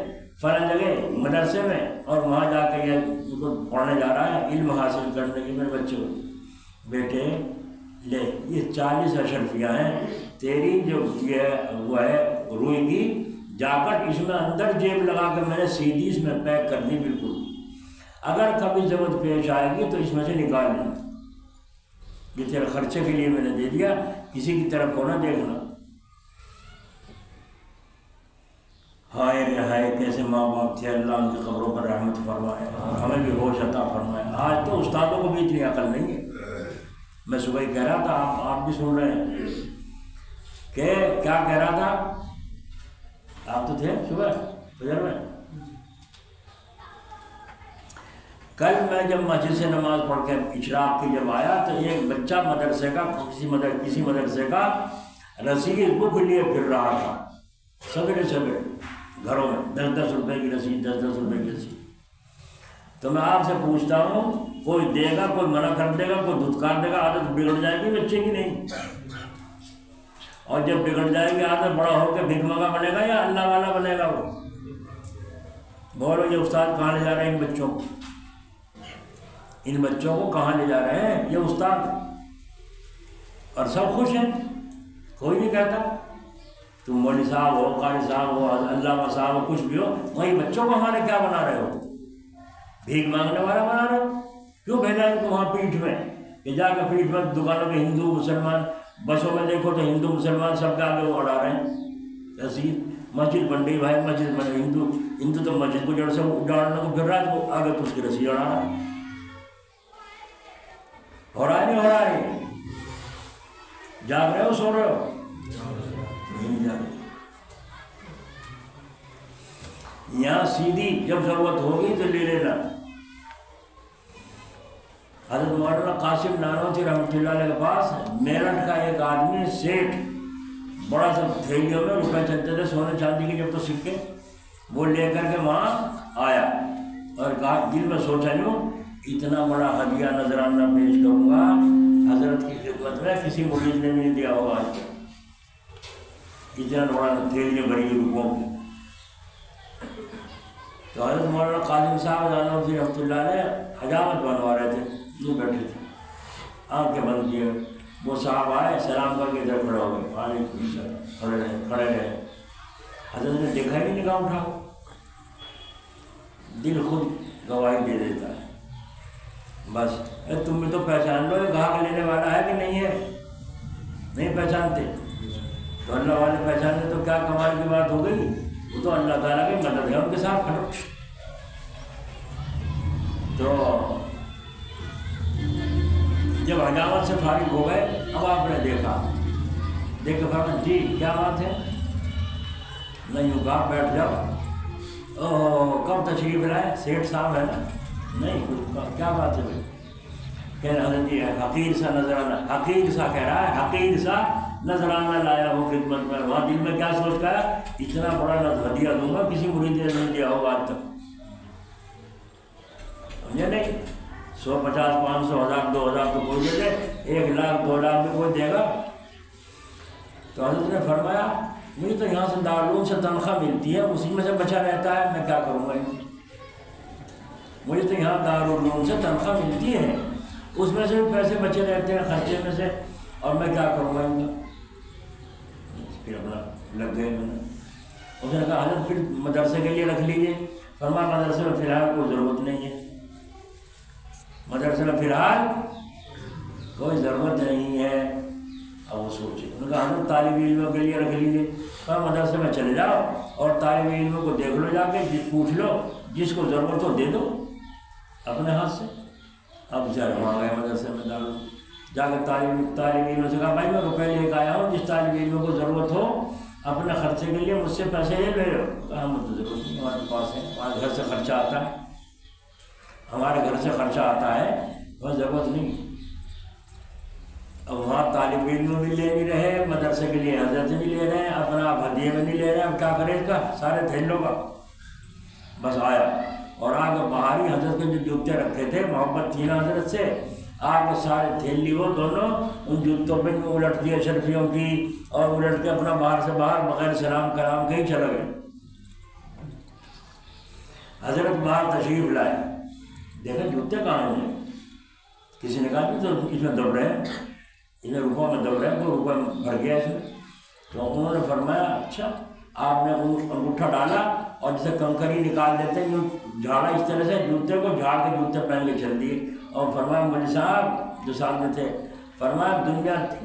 فلاں جگہ مدرسے میں، اور وہاں جا کے یہ ان کو پڑھنے جا رہا ہے علم حاصل کرنے کے۔ میرے بچے کو بیٹے لے یہ 40 اشرفیاں ہیں، تیری جو یہ وہ ہے روئی کی جاکٹ، اس میں اندر جیب لگا کے میں نے سیدھی اس میں پیک کر دی بالکل، اگر کبھی ضرورت پیش آئے گی تو اس میں سے نکال لیں، یہ تیرے خرچے کے لیے میں نے دے دیا، کسی کی طرف کو نہ دیکھنا۔ ہائے رے ہائے کیسے ماں باپ تھے، اللہ ان کی قبروں پر رحمت فرمائے، ہمیں بھی ہوش عطا فرمائے۔ آج تو استادوں کو بھی اتنی عقل نہیں ہے۔ میں صبح ہی کہہ رہا تھا، آپ بھی سن رہے ہیں کہ کیا کہہ رہا تھا، آپ تو تھے صبح فجر میں۔ کل میں جب مسجد سے نماز پڑھ کے اشراق کی جب آیا تو ایک بچہ مدرسے کا کسی مدرسے کا رسید بک لیے پھر رہا تھا، سویرے گھروں میں 10 روپے کی رسید، 10 روپے کی رسید۔ تو میں آپ سے پوچھتا ہوں، کوئی دے گا، کوئی منع کر دے گا، کوئی دھتکار دے گا، عادت بگڑ جائے گی بچے کی نہیں؟ اور جب بگڑ جائے گی عادت، بڑا ہو کے بھیک مانگا بنے گا یا اللہ والا بنے گا؟ وہ بولو یہ استاد کہاں لے جا رہے ہیں ان بچوں کو، ان بچوں کو کہاں لے جا رہے ہیں یہ استاد؟ اور سب خوش ہیں، کوئی نہیں کہتا تم مولوی صاحب ہو، قاری صاحب ہو، علامہ صاحب ہو، کچھ بھی ہو، وہیں بچوں کو ہمارے کیا بنا رہے ہو؟ بھیک مانگنے والا بنا رہے ہو؟ کیوں بھیجا ان کو وہاں پیٹھ میں کہ جا کے پیٹھ میں دکانوں پہ ہندو مسلمان، بسوں میں دیکھو تو ہندو مسلمان سب کے آگے وہ اڑا رہے ہیں رسید۔ مسجد بن رہی بھائی، مسجد بن ہندو تو مسجد کو جڑ سے اڑانے کو پھر رہا ہے، تو آگے تو اس کی رسید اڑا رہا ہے۔ ہو رہا ہے نہیں ہو رہا ہے؟ جاگ رہے ہو سو رہے ہو؟ نہیں جاگ رہے۔ یہاں سیدھی جب ضرورت ہوگی تو لے لینا۔ حضرت مولانا قاسم نانوتوی رحمۃ اللہ علیہ کے پاس میرٹھ کا ایک آدمی سیٹھ، بڑا سا تھیلیوں میں روپے چلتے تھے سونے چاندی کے، جب تو سکے وہ لے کر کے وہاں آیا اور کہا دل میں سوچا لوں اتنا بڑا ہدیہ نذرانہ پیش کروں گا حضرت کی خدمت میں، کسی مرید نے بھی نہیں دیا ہوگا آج تک اتنا بڑا تھیلیاں بھری ہوئی روپوں کی۔ تو حضرت مولانا قاسم صاحب جانوی رحمۃ اللہ علیہ حجامت بنوا رہے تھے، یوں بیٹھے تھے، آنکھیں بند کیے، وہ صاحب آئے سلام کر کے ادھر کھڑے ہو گئے، وعلیکم السلام، کھڑے رہے۔ حضرت نے دیکھا ہی نہیں، نگاہ اٹھا، دل خود گواہی دے دیتا ہے، بس تم بھی تو پہچان لو یہ گاہک لینے والا ہے کہ نہیں ہے، نہیں پہچانتے تو اللہ والے پہچانے تو کیا کمال کی بات ہو گئی، وہ تو اللہ تعالیٰ کی مدد ہے ان کے ساتھ کھڑو۔ تو جب حجامت سے فارغ ہو گئے اب آپ نے دیکھا فرمایا جی کیا بات ہے، نہیں یوں کہا بیٹھ جاؤ، اوہ کب تشریف لائے، سیٹھ صاحب ہے نا، نہیں کچھ کیا بات ہے بھائی، کہہ رہا حضرت جی حقیر سا نذرانہ، حقیر سا کہہ رہا ہے، حقیر سا نذرانہ لایا ہوں خدمت میں۔ وہاں دل میں کیا سوچ کا ہے، اتنا بڑا ہدیہ دوں گا کسی مرید نے نہیں دیا ہوگا آج تک، سمجھے نہیں، 100 50 500 1000 2000 تو کوئی دے دے، 1 لاکھ 2 لاکھ میں کوئی دے گا۔ تو حضرت نے فرمایا مجھے تو یہاں سے دارالعلوم سے تنخواہ ملتی ہے، اسی میں سے بچا رہتا ہے، میں کیا کروں گا، مجھے تو یہاں دارالعلوم سے تنخواہ ملتی ہے، اس میں سے بھی پیسے بچے رہتے ہیں خرچے میں سے، اور میں کیا کروں گا، پھر اپنا لگ گئے میں نے۔ اس نے کہا حضرت پھر مدرسے کے لیے رکھ لیجیے، فرمایا مدرسے میں فی الحال کوئی ضرورت نہیں ہے، مدرسے میں فی الحال کوئی ضرورت نہیں ہے۔ اب وہ سوچے، انہوں نے کہا حضرت طالب علموں کے لیے رکھ لیجیے، کہا مدرسے میں چلے جاؤ اور طالب علموں کو دیکھ لو، جا کے پوچھ لو، جس کو ضرورت ہو دے دو اپنے ہاتھ سے۔ اب بیچارے وہاں گئے مدرسے میں دارالعلوم، جا کے طالب علموں سے کہا بھائی میں روپے لے کے آیا ہوں، جس طالب علموں کو ضرورت ہو اپنے خرچے کے لیے مجھ سے پیسے لے لو۔ کہا مجھے تو ضرورت نہیں، ہمارے پاس ہے، ہمارے گھر سے خرچہ آتا ہے، ہمارے گھر سے خرچہ آتا ہے، بس ضرورت نہیں۔ اب وہاں طالب علم بھی لے نہیں رہے، مدرسے کے لیے حضرت بھی لے رہے ہیں، اپنا آپ ہدیے میں نہیں لے رہے، اب کیا کرے اس کا، سارے تھیلوں کا۔ بس آیا اور آگے باہری حضرت کے جو جوتے رکھے تھے، محبت تھی نا حضرت سے، آگے سارے تھیلی وہ دونوں ان جوتوں پہ الٹ دی اشرفیوں کی، اور الٹ کے اپنا باہر سے باہر بغیر سلام کرام کے ہی چلے گئے۔ حضرت باہر تشریف لائے، دیکھیں جوتے کہاں ہیں، کسی نے کہا تو اس میں دب رہے ہیں، انہیں روپوں میں دب رہے ہیں، کوئی روپے بھر گیا اس میں۔ تو انہوں نے فرمایا اچھا، آپ نے انگوٹھا ڈالا اور جسے کنکری نکال دیتے ہیں یوں جھاڑا، اس طرح سے جوتے کو جھاڑ کے جوتے پہن کے چل دیے، اور فرمایا مولوی صاحب جو ساتھ میں تھے، فرمایا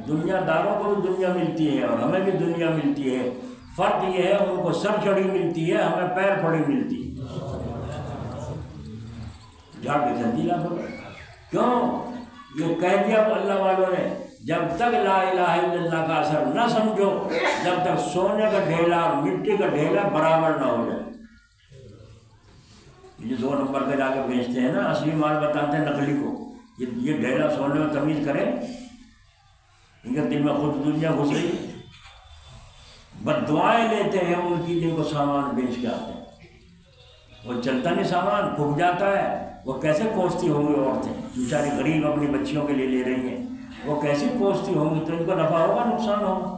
دنیا داروں کو بھی دنیا ملتی ہے اور ہمیں بھی دنیا ملتی ہے، فرق یہ ہے ان کو سر چڑھی ملتی ہے، ہمیں پیر پڑی ملتی ہے۔ جھاڑ کے چل دیا، کیوں یہ کہہ دیا اللہ والوں نے، جب تک لا الہ الا اللہ کا اثر نہ سمجھو، جب تک سونے کا ڈھیلا اور مٹی کا ڈھیلا برابر نہ ہو جائے۔ یہ 2 نمبر پہ جا کے بیچتے ہیں نا، اصلی مال بتاتے ہیں نقلی کو، یہ ڈھیلا سونے میں تمیز کرے، ان کے دل میں خود دنیا گھس گئی، بد دعائیں لیتے ہیں ان کی جن کو سامان بیچ کے آتے ہیں، وہ چلتا نہیں سامان، پھک جاتا ہے، وہ کیسے کوستی ہوں گی عورتیں، بیچاری غریب اپنی بچیوں کے لیے لے رہی ہیں، وہ کیسی کوستی ہوں گی، تو ان کو نفع ہوگا نقصان ہوگا۔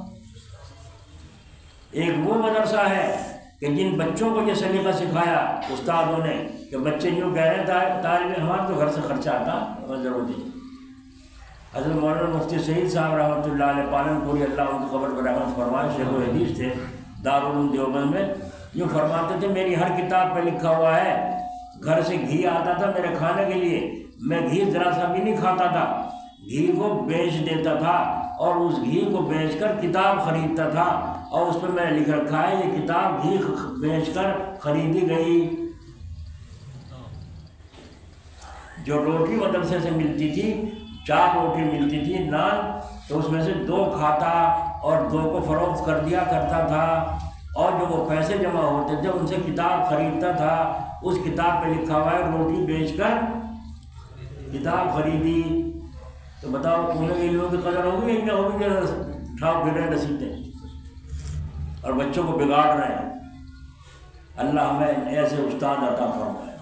ایک وہ مدرسہ ہے کہ جن بچوں کو یہ سلیقہ سکھایا استادوں نے کہ بچے یوں کہہ رہے ہیں طالب ہمارا تو گھر سے خرچہ آتا، ضرور دیجیے۔ حضرت مولانا مفتی سعید صاحب رحمۃ اللہ علیہ پالن پوری، اللہ ان کی قبر پر رحمت فرمائے، شیخ الحدیث تھے دارالعلوم دیوبند میں، یوں فرماتے تھے میری ہر کتاب پہ لکھا ہوا ہے، گھر سے گھی آتا تھا میرے کھانے کے لیے، میں گھی ذرا سا بھی نہیں کھاتا تھا، گھی کو بیچ دیتا تھا اور اس گھی کو بیچ کر کتاب خریدتا تھا، اور اس پہ میں نے لکھ رکھا ہے یہ کتاب گھی بیچ کر خریدی گئی۔ جو روٹی مدرسے سے ملتی تھی، 4 روٹی ملتی تھی نان، تو اس میں سے 2 کھاتا اور 2 کو فروخت کر دیا کرتا تھا، اور جو وہ پیسے جمع ہوتے تھے ان سے کتاب خریدتا تھا، اس کتاب پہ لکھا ہوا ہے روٹی بیچ کر کتاب خریدی۔ تو بتاؤ انہیں علموں کی قدر ہوگی یا ہوگی کہ ٹھاک پھر رہے رسیدیں اور بچوں کو بگاڑ رہے ہیں۔ اللہ ہمیں ایسے استاد عطا فرمائے،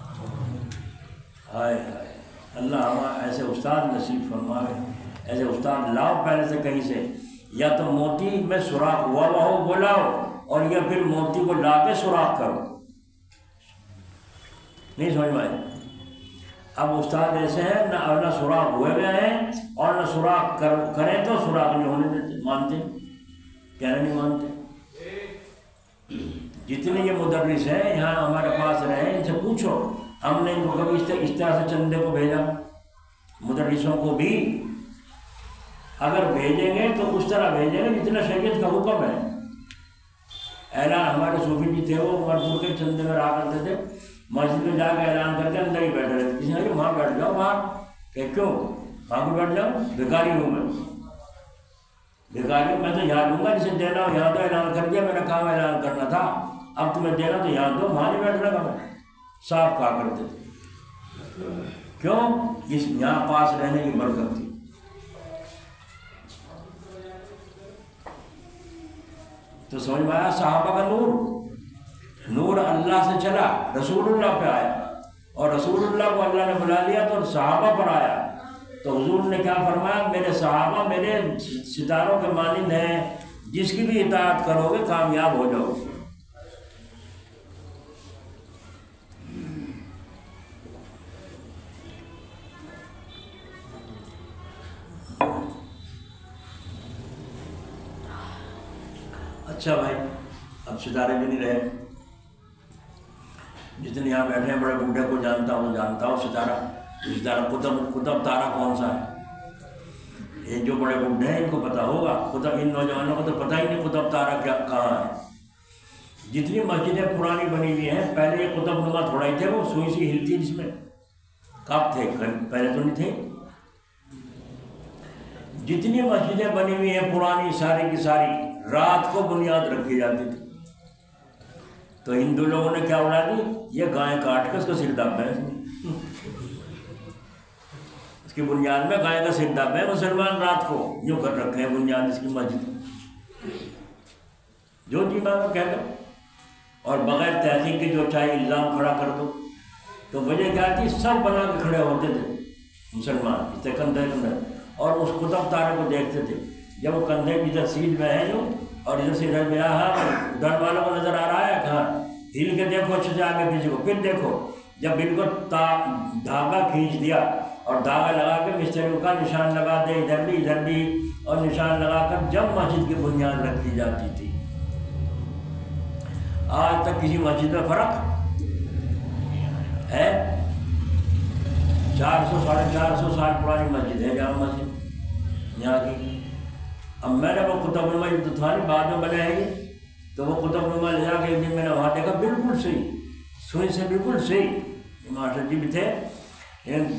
ہائے ہائے، اللہ ہمیں ایسے استاد نصیب فرمائے، ایسے استاد لاؤ پہلے سے کہیں سے، یا تو موتی میں سوراخ ہوا ہو وہ لاؤ، اور یا پھر موتی کو لا کے سوراخ کرو۔ نہیں سمجھ میں آئی؟ اب استاد ایسے ہیں نہ سوراخ ہوئے ہوئے ہیں، اور نہ سوراخ کریں تو سوراخ نہیں ہونے دیتے، مانتے کہنا نہیں مانتے۔ جتنے یہ مدرس ہیں یہاں ہمارے پاس رہے، ان سے پوچھو، ہم نے ان کو کبھی اس طرح سے چندے کو بھیجا؟ مدرسوں کو بھی اگر بھیجیں گے تو اس طرح بھیجیں گے جتنا شریعت کا حکم ہے۔ اعلان ہمارے صوفی جی تھے، وہ مرپور کے چندے میں رہا کرتے تھے، مسجد میں جا کے اعلان کر کے اندر ہی بیٹھے رہتے، کسی نے کہ وہاں بیٹھ جاؤ، وہاں کہ کیوں وہاں کو بیٹھ جاؤ، بھکاری ہوں میں، بھکاری میں تو یہاں دوں گا، جسے دینا ہو یہاں تو اعلان کر دیا، میرا کام اعلان کرنا تھا، اب تمہیں دینا تو یہاں دو، وہاں نہیں بیٹھنا کا، میں صاف کہا کرتے تھے۔ کیوں؟ اس یہاں پاس رہنے کی برکت تھی۔ تو سمجھ میں آیا؟ صحابہ کا نور اللہ سے چلا، رسول اللہ پہ آیا، اور رسول اللہ کو اللہ نے بلا لیا تو صحابہ پر آیا، تو حضور نے کیا فرمایا؟ میرے صحابہ میرے ستاروں کے مانند ہیں، جس کی بھی اطاعت کرو گے کامیاب ہو جاؤ گے۔ اچھا بھائی، اب ستارے بھی نہیں رہے، جتنے یہاں بیٹھے ہیں بڑے بوڑھے کو جانتا ہوں ستارہ قطب تارہ کون سا ہے؟ یہ جو بڑے بوڑھے ہیں ان کو پتہ ہوگا، ان نوجوانوں کو تو پتہ ہی نہیں قطب تارہ کہاں ہے۔ جتنی مسجدیں پرانی بنی ہوئی ہیں، پہلے یہ قطب نما تھوڑا ہی تھے، وہ سوئی سی ہلتی جس میں، کب تھے؟ پہلے تو نہیں تھے۔ جتنی مسجدیں بنی ہوئی ہیں پرانی، ساری کی ساری رات کو بنیاد رکھی جاتی تھی، تو ہندو لوگوں نے کیا اڑا دی؟ یہ گائے کاٹ کے اس کا سر دب ہے، اس کی بنیاد میں گائے کا سر دب ہے، مسلمان رات کو یوں کر رکھے ہیں بنیاد اس کی مسجد، جو جی میں کہہ دو، اور بغیر تحقیق کے جو چاہے الزام کھڑا کر دو۔ تو وجہ کیا تھی؟ سب بنا کے کھڑے ہوتے تھے مسلمان، اس سے کندھے اور اس قطب تارے کو دیکھتے تھے، جب وہ کندھے کی ادھر سیٹ میں ہے جو، اور ادھر سے ادھر ملا ہے، ادھر والوں کو نظر آ رہا ہے کہاں، ہل کے دیکھو اچھے سے آگے پیچھے کو، پھر دیکھو، جب بالکل دھاگا کھینچ دیا اور دھاگا لگا کے مستری کا نشان لگا دے، ادھر بھی اور نشان لگا کر جب مسجد کی بنیاد رکھی جاتی تھی۔ آج تک کسی مسجد میں فرق ہے؟ 400 ساڑھے 400 سال پرانی مسجد ہے جامع مسجد یہاں کی۔ اب میں نے وہ قطب نما تو تھا نہیں، بعد میں بنائے گی، تو وہ قطب نما لے جا کے ایک دن میں نے وہاں دیکھا، بالکل صحیح، سوئی سے بالکل صحیح، ماسٹر جی بھی تھے،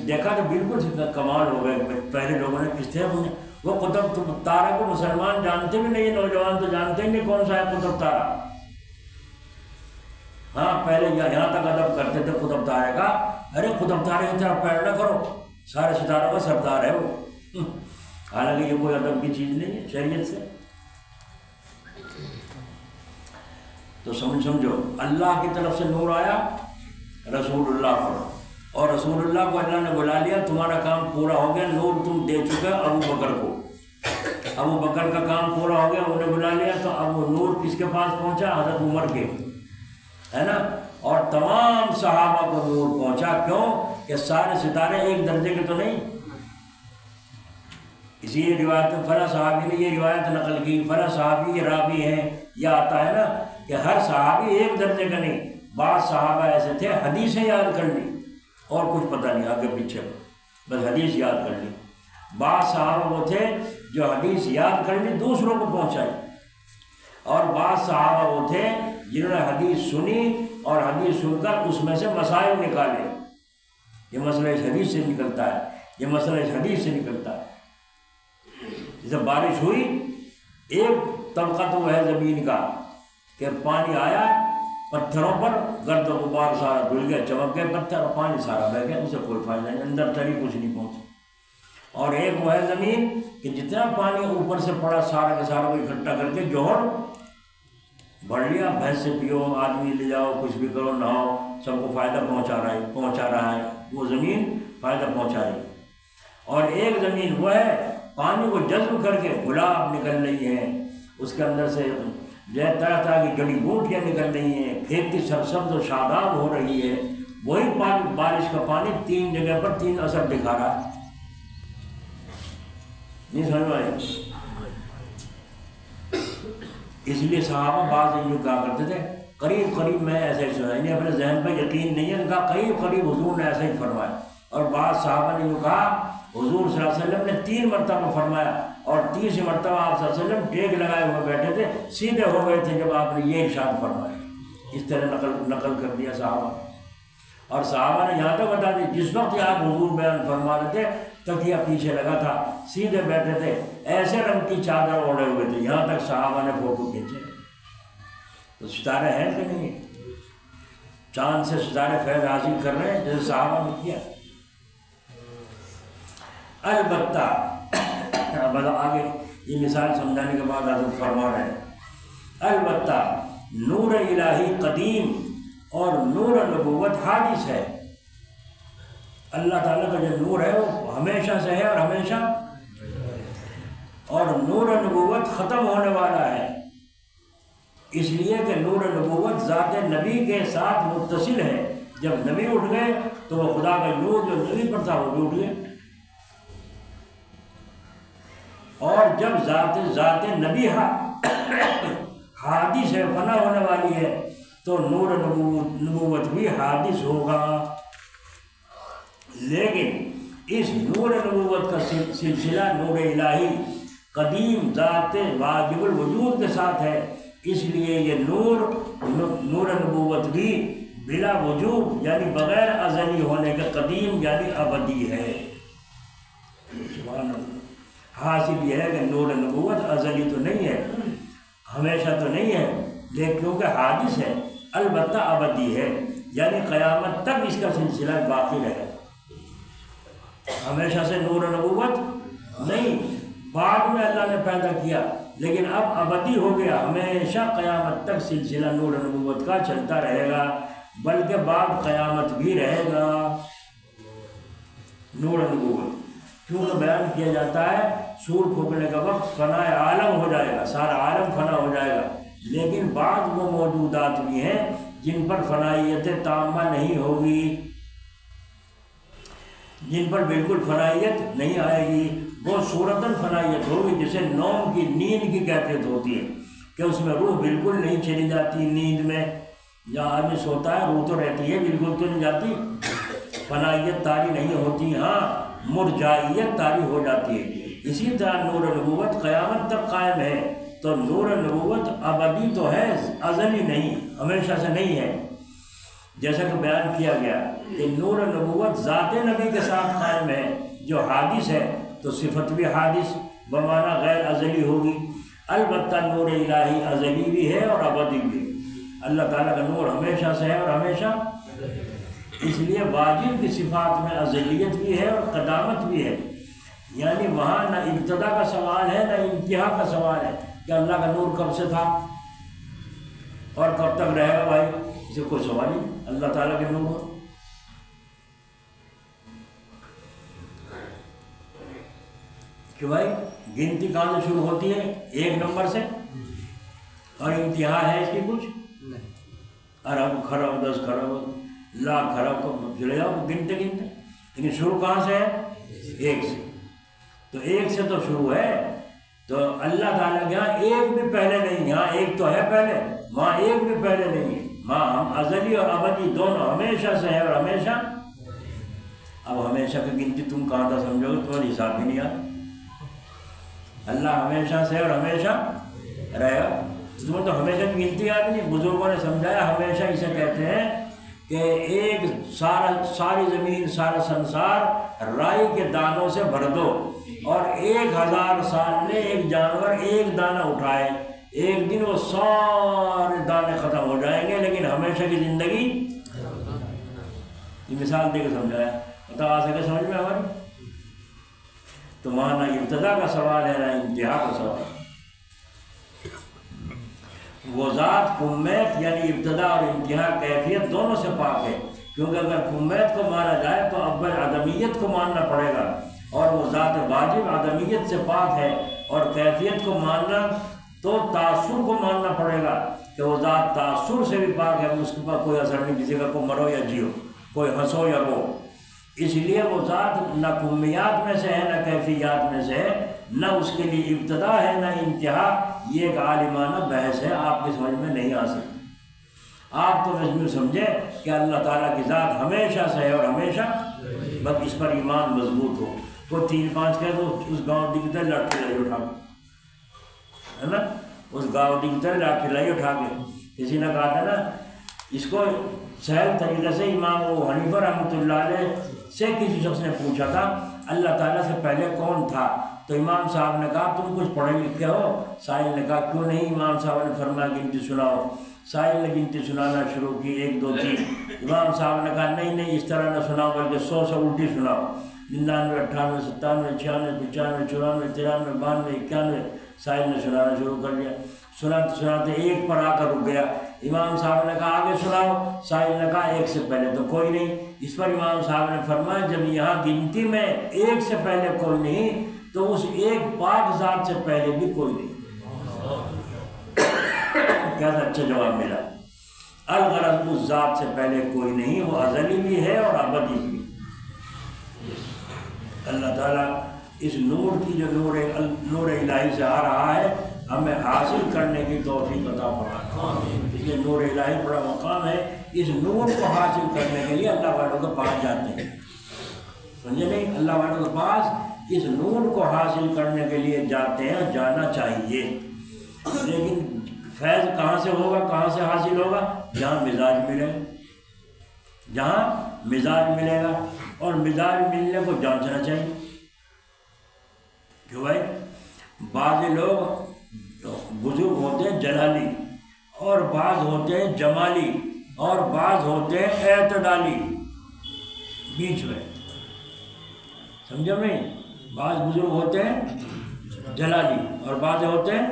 دیکھا تو بالکل کمال ہو گئے۔ پہلے لوگوں نے کس تھے وہ قطب تارہ کو مسلمان جانتے بھی نہیں، نوجوان تو جانتے ہی نہیں کون سا ہے قطب تارہ۔ ہاں پہلے یہاں تک ادب کرتے تھے قطب تارے کا، ارے قطب تارے کی طرف پیر نہ کرو، سارے ستاروں کا سردار ہے وہ، حالانکہ یہ کوئی ادب کی چیز نہیں ہے شریعت سے۔ تو سمجھو اللہ کی طرف سے نور آیا رسول اللہ پر، اور رسول اللہ کو اللہ نے بلا لیا، تمہارا کام پورا ہو گیا، نور تم دے چکے ابو بکر کو، ابو بکر کا کام پورا ہو گیا، انہیں بلا لیا، تو اب وہ نور کس کے پاس پہنچا؟ حضرت عمر کے، ہے نا، اور تمام صحابہ کو نور پہنچا۔ کیوں کہ سارے ستارے ایک درجے کے تو نہیں، اسی روایت میں فلاں صحابی نے یہ روایت نقل کی، فلاں صحابی یہ راوی ہیں، یہ آتا ہے نا کہ ہر صحابی ایک درجے کا نہیں، بعض صحابہ ایسے تھے حدیثیں یاد کر لی اور کچھ پتہ نہیں آگے پیچھے، بس حدیث یاد کر لی۔ بعض صحابہ وہ تھے جو حدیث یاد کر لی دوسروں کو پہنچائی، اور بعض صحابہ وہ تھے جنہوں نے حدیث سنی اور حدیث سن کر اس میں سے مسائل نکالے، یہ مسئلہ اس حدیث سے نکلتا ہے، یہ مسئلہ اس حدیث سے نکلتا ہے۔ جیسے بارش ہوئی، ایک طبقہ تو وہ ہے زمین کا کہ پانی آیا پتھروں پر، گرد و غبار سارا دھل گیا، چمک گئے پتھر، پانی سارا بہہ گیا، اسے کوئی فائدہ نہیں، اندر تری کچھ نہیں پہنچا۔ اور ایک وہ ہے زمین کہ جتنا پانی اوپر سے پڑا سارا کا سارا کو اکٹھا کر کے جوہر بڑھ لیا بھینس سے پیو، آدمی لے جاؤ، کچھ بھی کرو، نہاؤ، سب کو فائدہ پہنچا رہا ہے، وہ زمین فائدہ پہنچا رہی ہے۔ اور ایک زمین وہ ہے پانی کو جذب کر کے گلاب نکل رہی ہے، اس کے اندر سے جو ہے طرح طرح کی جڑی بوٹیاں نکل رہی ہیں، کھیتی سرسبز و شاداب ہو رہی ہے۔ وہی پانی، بارش کا پانی 3 جگہ پر 3 اثر دکھا رہا ہے۔ نہیں سمجھ آئی؟ اس لیے صحابہ بعض یوں کہا کرتے تھے، قریب قریب میں ایسا ہی سنا، انہیں اپنے ذہن پہ یقین نہیں ہے، کہا قریب قریب حضور نے ایسا ہی فرمایا۔ اور بعض صحابہ نے یوں کہا حضور صلی اللہ علیہ وسلم نے 3 مرتبہ فرمایا، اور 30 مرتبہ آپ صلی اللہ علیہ وسلم ٹیک لگائے ہوئے بیٹھے تھے، سیدھے ہو گئے تھے جب آپ نے یہ ارشاد فرمایا۔ اس طرح نقل کر دیا صحابہ۔ اور صحابہ نے یہاں تک بتا دی جس وقت یہ آپ حضور بیان فرما رہے تھے تکیہ پیچھے لگا تھا، سیدھے بیٹھے تھے، ایسے رنگ کی چادر اوڑے ہوئے تھے، یہاں تک صحابہ نے فوٹو کھینچے۔ تو ستارے ہیں کہ نہیں؟ چاند سے ستارے فیض حاصل کر رہے ہیں جیسے صحابہ نے کیا۔ البتہ آگے یہ مثال سمجھانے کے بعد حضرت فرما رہے ہیں، البتہ نور الہی قدیم اور نور نبوت حادث ہے۔ اللہ تعالیٰ کا جو نور ہے وہ ہمیشہ سے ہے اور ہمیشہ، اور نور نبوت ختم ہونے والا ہے، اس لیے کہ نور نبوت ذات نبی کے ساتھ متصل ہے۔ جب نبی اٹھ گئے تو وہ خدا کا نور جو نبی پر تھا وہ بھی اٹھ گئے، اور جب ذات نبی حادث ہے، فنا ہونے والی ہے، تو نور نبوت بھی حادث ہوگا۔ لیکن اس نور نبوت کا سلسلہ نور الہی قدیم ذات واجب الوجود کے ساتھ ہے، اس لیے یہ نور نبوت بھی بلا وجود یعنی بغیر ازلی ہونے کے قدیم یعنی ابدی ہے۔ سبحان اللہ۔ حاصل یہ ہے کہ نور نبوت ازلی تو نہیں ہے، ہمیشہ تو نہیں ہے، لیکن کیونکہ حادث ہے، البتہ ابدی ہے، یعنی قیامت تک اس کا سلسلہ باقی رہے۔ ہمیشہ سے نور نبوت نہیں، بعد میں اللہ نے پیدا کیا، لیکن اب ابدی ہو گیا، ہمیشہ قیامت تک سلسلہ نور نبوت کا چلتا رہے گا، بلکہ بعد قیامت بھی رہے گا نور نبوت۔ کیونکہ بیان کیا جاتا ہے سور پھونکنے کا وقت فنا عالم ہو جائے گا، سارا عالم فنا ہو جائے گا، لیکن بعض وہ موجودات بھی ہیں جن پر فنائیت تامہ نہیں ہوگی، جن پر بالکل فنائیت نہیں آئے گی، وہ صورتاً فنائیت ہوگی، جسے نوم کی نیند کی کیفیت ہوتی ہے کہ اس میں روح بالکل نہیں چلی جاتی۔ نیند میں جہاں آدمی سوتا ہے روح تو رہتی ہے، بالکل تو نہیں جاتی، فنائیت طاری نہیں ہوتی، ہاں مرجائیت طاری ہو جاتی ہے۔ اسی طرح نور نبوت قیامت تک قائم ہے، تو نور نبوت ابدی تو ہے، ازلی نہیں، ہمیشہ سے نہیں ہے، جیسا کہ بیان کیا گیا کہ نور نبوت ذات نبی کے ساتھ قائم ہے جو حادث ہے، تو صفت بھی حادث بمعنی غیر ازلی ہوگی۔ البتہ نور الہی ازلی بھی ہے اور ابدی بھی ہے، اللہ تعالیٰ کا نور ہمیشہ سے ہے اور ہمیشہ، اس لیے واجب کی صفات میں ازلیت بھی ہے اور قدامت بھی ہے، یعنی وہاں نہ ابتدا کا سوال ہے نہ انتہا کا سوال ہے کہ اللہ کا نور کب سے تھا اور کب تک رہے گا، بھائی اسے کوئی سوال نہیں، اللہ تعالیٰ کے نور کہ بھائی گنتی کہاں سے شروع ہوتی ہے؟ 1 نمبر سے، اور انتہا ہے اس کی کچھ ارب خرب 10 خرب لاکھ خرب کو چلے جاؤ گنتے گنتے، لیکن شروع کہاں سے ہے؟ 1 سے، تو 1 سے تو شروع ہے، تو اللہ تعالیٰ کے یہاں 1 بھی پہلے نہیں، یہاں 1 تو ہے پہلے، وہاں 1 بھی پہلے نہیں ہے، وہاں ہم ازلی اور ابدی دونوں ہمیشہ سے ہے اور ہمیشہ۔ اب ہمیشہ کی گنتی تم کہاں تھا سمجھو گے، تمہارا حساب بھی نہیں آتا، اللہ ہمیشہ سے اور ہمیشہ رہے گا، تمہیں تو ہمیشہ کی گنتی آتی نہیں۔ بزرگوں نے سمجھایا ہمیشہ اسے کہتے ہیں کہ ایک ساری زمین سارا سنسار رائی کے دانوں سے بھر دو، اور 1000 سال میں ایک جانور 1 دانہ اٹھائے، ایک دن وہ سارے دانے ختم ہو جائیں گے، لیکن ہمیشہ کی زندگی، یہ مثال دے کے سمجھایا، بتا آ سکے سمجھ میں ہماری؟ تو وہاں نہ ابتدا کا سوال ہے نہ انتہا کا سوال، وہ ذات کمیت یعنی ابتدا اور انتہا کیفیت دونوں سے پاک ہے، کیونکہ اگر کمیت کو مانا جائے تو اول عدمیت کو ماننا پڑے گا، اور وہ ذات واجب عدمیت سے پاک ہے، اور کیفیت کو ماننا تو تاثر کو ماننا پڑے گا کہ وہ ذات تاثر سے بھی پاک ہے، اس کے پاس کوئی اثر نہیں، کسی کا کوئی مرو یا جیو، کوئی ہنسو یا رو۔ اس لیے وہ ذات نہ کمیات میں سے ہے نہ کیفیات میں سے ہے، نہ اس کے لیے ابتدا ہے نہ انتہا۔ یہ ایک عالمانہ بحث ہے، آپ کی سمجھ میں نہیں آ سکتی۔ آپ تو مجموع سمجھے کہ اللہ تعالیٰ کی ذات ہمیشہ سے ہے اور ہمیشہ، بس اس پر ایمان مضبوط ہو۔ وہ 3-5 کہہ دو اس گاؤں دکھتے لاٹھی لائی اٹھا کے، ہے نا، اس گاؤں دکھتے لاٹھی لائی اٹھا کے۔ کسی نے کہا تھا نا اس کو سہل طریقے سے امام ابو حنیفہ رحمۃ اللہ علیہ سے کسی شخص نے پوچھا تھا اللہ تعالیٰ سے پہلے کون تھا، تو امام صاحب نے کہا تم کچھ پڑھے لکھے ہو؟ سائل نے کہا کیوں نہیں؟ امام صاحب نے فرمایا گنتی سناؤ۔ سائل نے گنتی سنانا شروع کی، 1 2 3۔ امام صاحب نے کہا نہیں اس طرح نہ سناؤ بلکہ 100 سے الٹی سناؤ، 99 98 97 96 95 94 93 92 91۔ سائل نے سنانا شروع کر دیا، سناتے سناتے 1 پر آ کر رک گیا۔ امام صاحب نے کہا آگے سناؤ، سائل نے کہا 1 سے پہلے تو کوئی نہیں۔ اس پر امام صاحب نے فرمایا جب یہاں گنتی میں 1 سے پہلے کوئی نہیں تو اس ایک پاک ذات سے پہلے بھی کوئی نہیں۔ کیسا اچھا جواب ملا۔ الغرض اس ذات سے پہلے کوئی نہیں، وہ ازلی بھی ہے اور ابدی بھی۔ اللہ تعالیٰ اس نور کی جو نور الہی سے آ رہا ہے ہمیں حاصل کرنے کی توفیق عطا فرمائے۔ یہ نور الہی بڑا مقام ہے، اس نور کو حاصل کرنے کے لیے اللہ والوں کے پاس جاتے ہیں، سمجھے نہیں؟ اللہ والوں کے پاس اس نور کو حاصل کرنے کے لیے جاتے ہیں، جانا چاہیے۔ لیکن فیض کہاں سے ہوگا، کہاں سے حاصل ہوگا؟ جہاں مزاج ملے گا، جہاں مزاج ملے گا، اور مزاج ملنے کو جانچنا چاہیے کہ بھائی بعض لوگ بزرگ ہوتے ہیں جلالی، اور بعض ہوتے ہیں جمالی، اور بعض ہوتے ہیں اعتدالی، بیچ میں، سمجھو نہیں؟ بعض بزرگ ہوتے ہیں جلالی، اور بعض ہوتے ہیں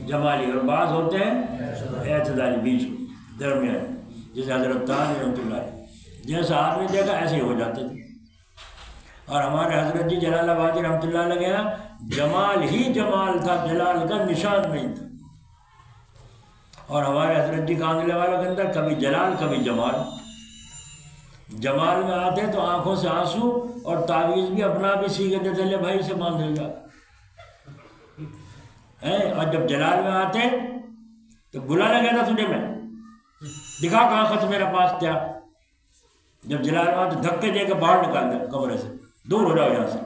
جمالی، اور بعض ہوتے ہیں اعتدالی، بیچ میں، درمیان، جیسے حضرت تھانوی رحمۃ اللہ علیہ جیسا آدمی دیکھا ایسے ہی ہو جاتے تھے۔ اور ہمارے حضرت جی جلال آبادی رحمۃ اللہ علیہ کے یہاں جمال ہی جمال تھا، جلال کا نشان نہیں تھا۔ اور ہمارے حضرت جی کانگلے والوں کے اندر کبھی جلال کبھی جمال، جمال میں آتے تو آنکھوں سے آنسو، اور تعویذ بھی اپنا بھی سیکھے دیتے، لے بھائی سے باندھ جا، اور جب جلال میں آتے تو بلانا کہتا تجھے میں دکھا کہاں خط میرے پاس تھا۔ جب جلال میں آتے دھکے دے کے باہر نکال دے کمرے سے، دور ہو جاؤ یہاں سے۔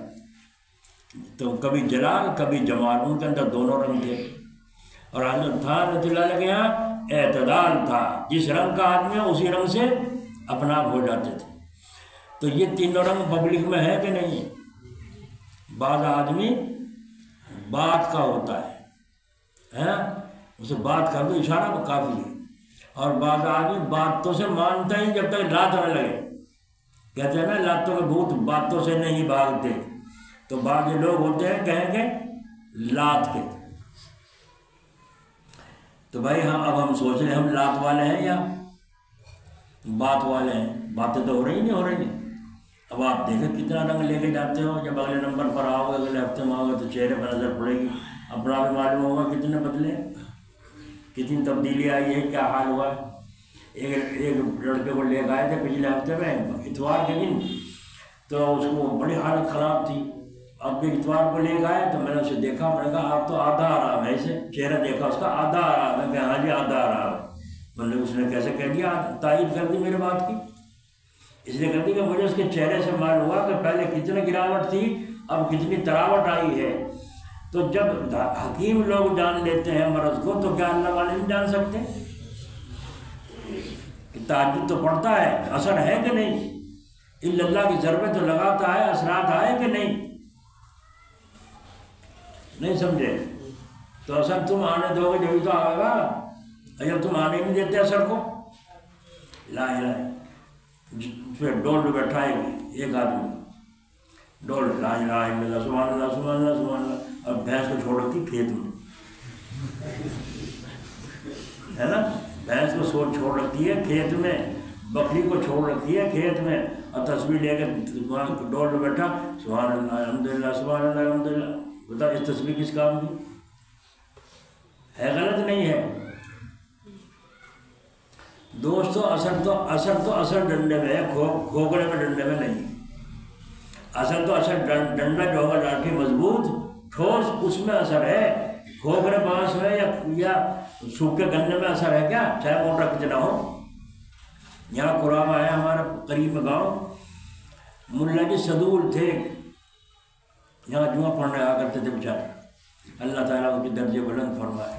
تو کبھی جلال کبھی جمال، ان کے اندر دونوں رنگ تھے۔ اور حضرت تھا رضی اللہ علیہ کے یہاں اعتدال تھا، جس رنگ کا آدمی ہے اسی رنگ سے اپنا آپ ہو جاتے تھے۔ تو یہ تینوں رنگ پبلک میں ہے کہ نہیں؟ بعض آدمی بات کا ہوتا ہے، اسے بات کر دو اشارہ کو کافی ہے، اور بعض آدمی باتوں سے مانتا ہی جب تک لات نہ لگے، کہتے ہیں نا لاتوں کے بھوت باتوں سے نہیں بھاگتے۔ تو بعض لوگ ہوتے ہیں کہیں گے لات کے، تو بھائی اب ہم سوچ رہے ہیں ہم لات والے ہیں یا بات والے ہیں؟ باتیں تو ہو رہی نہیں، ہو رہی نہیں۔ اب آپ دیکھیں کتنا رنگ لے کے جاتے ہو، جب اگلے نمبر پر آؤ گے، اگلے ہفتے میں آؤ گے تو چہرے پر نظر پڑے گی، اپنا بھی معلوم ہوگا کتنے بدلے، کتنی تبدیلی آئی ہے، کیا حال ہوا ہے۔ ایک لڑکے کو لے کے آئے تھے پچھلے ہفتے میں اتوار کے دن، تو اس کو بڑی حالت خراب تھی۔ اب بھی اتوار کو لے کے آئے تو میں نے اسے دیکھا، میں نے کہا آپ تو آدھا آرام ہے، اسے چہرہ دیکھا اس کا آدھا آرام ہے، کہ ہاں جی آدھا آرام ہے۔ مطلب اس نے کیسے کہہ دیا، تائید کر دی میرے بات کی، اس نے کر دی کہ مجھے اس کے چہرے سے معلوم ہوا کہ پہلے کتنی گراوٹ تھی، اب کتنی تراوٹ آئی ہے۔ تو جب حکیم لوگ جان لیتے ہیں مرض کو تو کیا اللہ والے نہیں جان سکتے؟ تہجد تو پڑھتا ہے، اثر ہے کہ نہیں؟ اللہ کی ضربت تو لگاتا ہے، اثرات آئے کہ نہیں؟ نہیں سمجھے؟ تو اثر تم آنے دو گے جبھی تو آئے گا، جب تم آنے نہیں دیتے اثر کو، لا الہ پھر ڈول پہ بیٹھائے گی ایک آدمی، ڈول لا الہ الا اللہ سبحان اللہ سبحان اللہ سبحان اللہ، اور بھینس کو چھوڑ دی کھیت میں، ہے نا، بھینس کو چھوڑ رکھی ہے کھیت میں، بکری کو چھوڑ رکھی ہے کھیت میں، اور تسبیح لے کے ڈول میں بیٹھا سبحان اللہ الحمدللہ سبحان اللہ الحمدللہ. بتا اس تسبیح کس کام کی ہے؟ غلط نہیں ہے دوستو. اثر ڈنڈے میں ہے، کھوکھڑے میں ڈنڈے میں نہیں. اثر ڈنڈا جو ہوگا لاٹھی مضبوط ٹھوس اس میں اثر ہے، کھوکھڑے بانس میں یا سوکھے گنے میں اثر ہے کیا، چاہے موٹا کتنا ہو. یہاں قرآن آیا ہمارا قریب میں گاؤں، ملا جی صدول تھے، یہاں جمعہ پڑھنے آ کرتے تھے بیچارے، اللہ تعالیٰ ان کے درجے بلند فرمائے.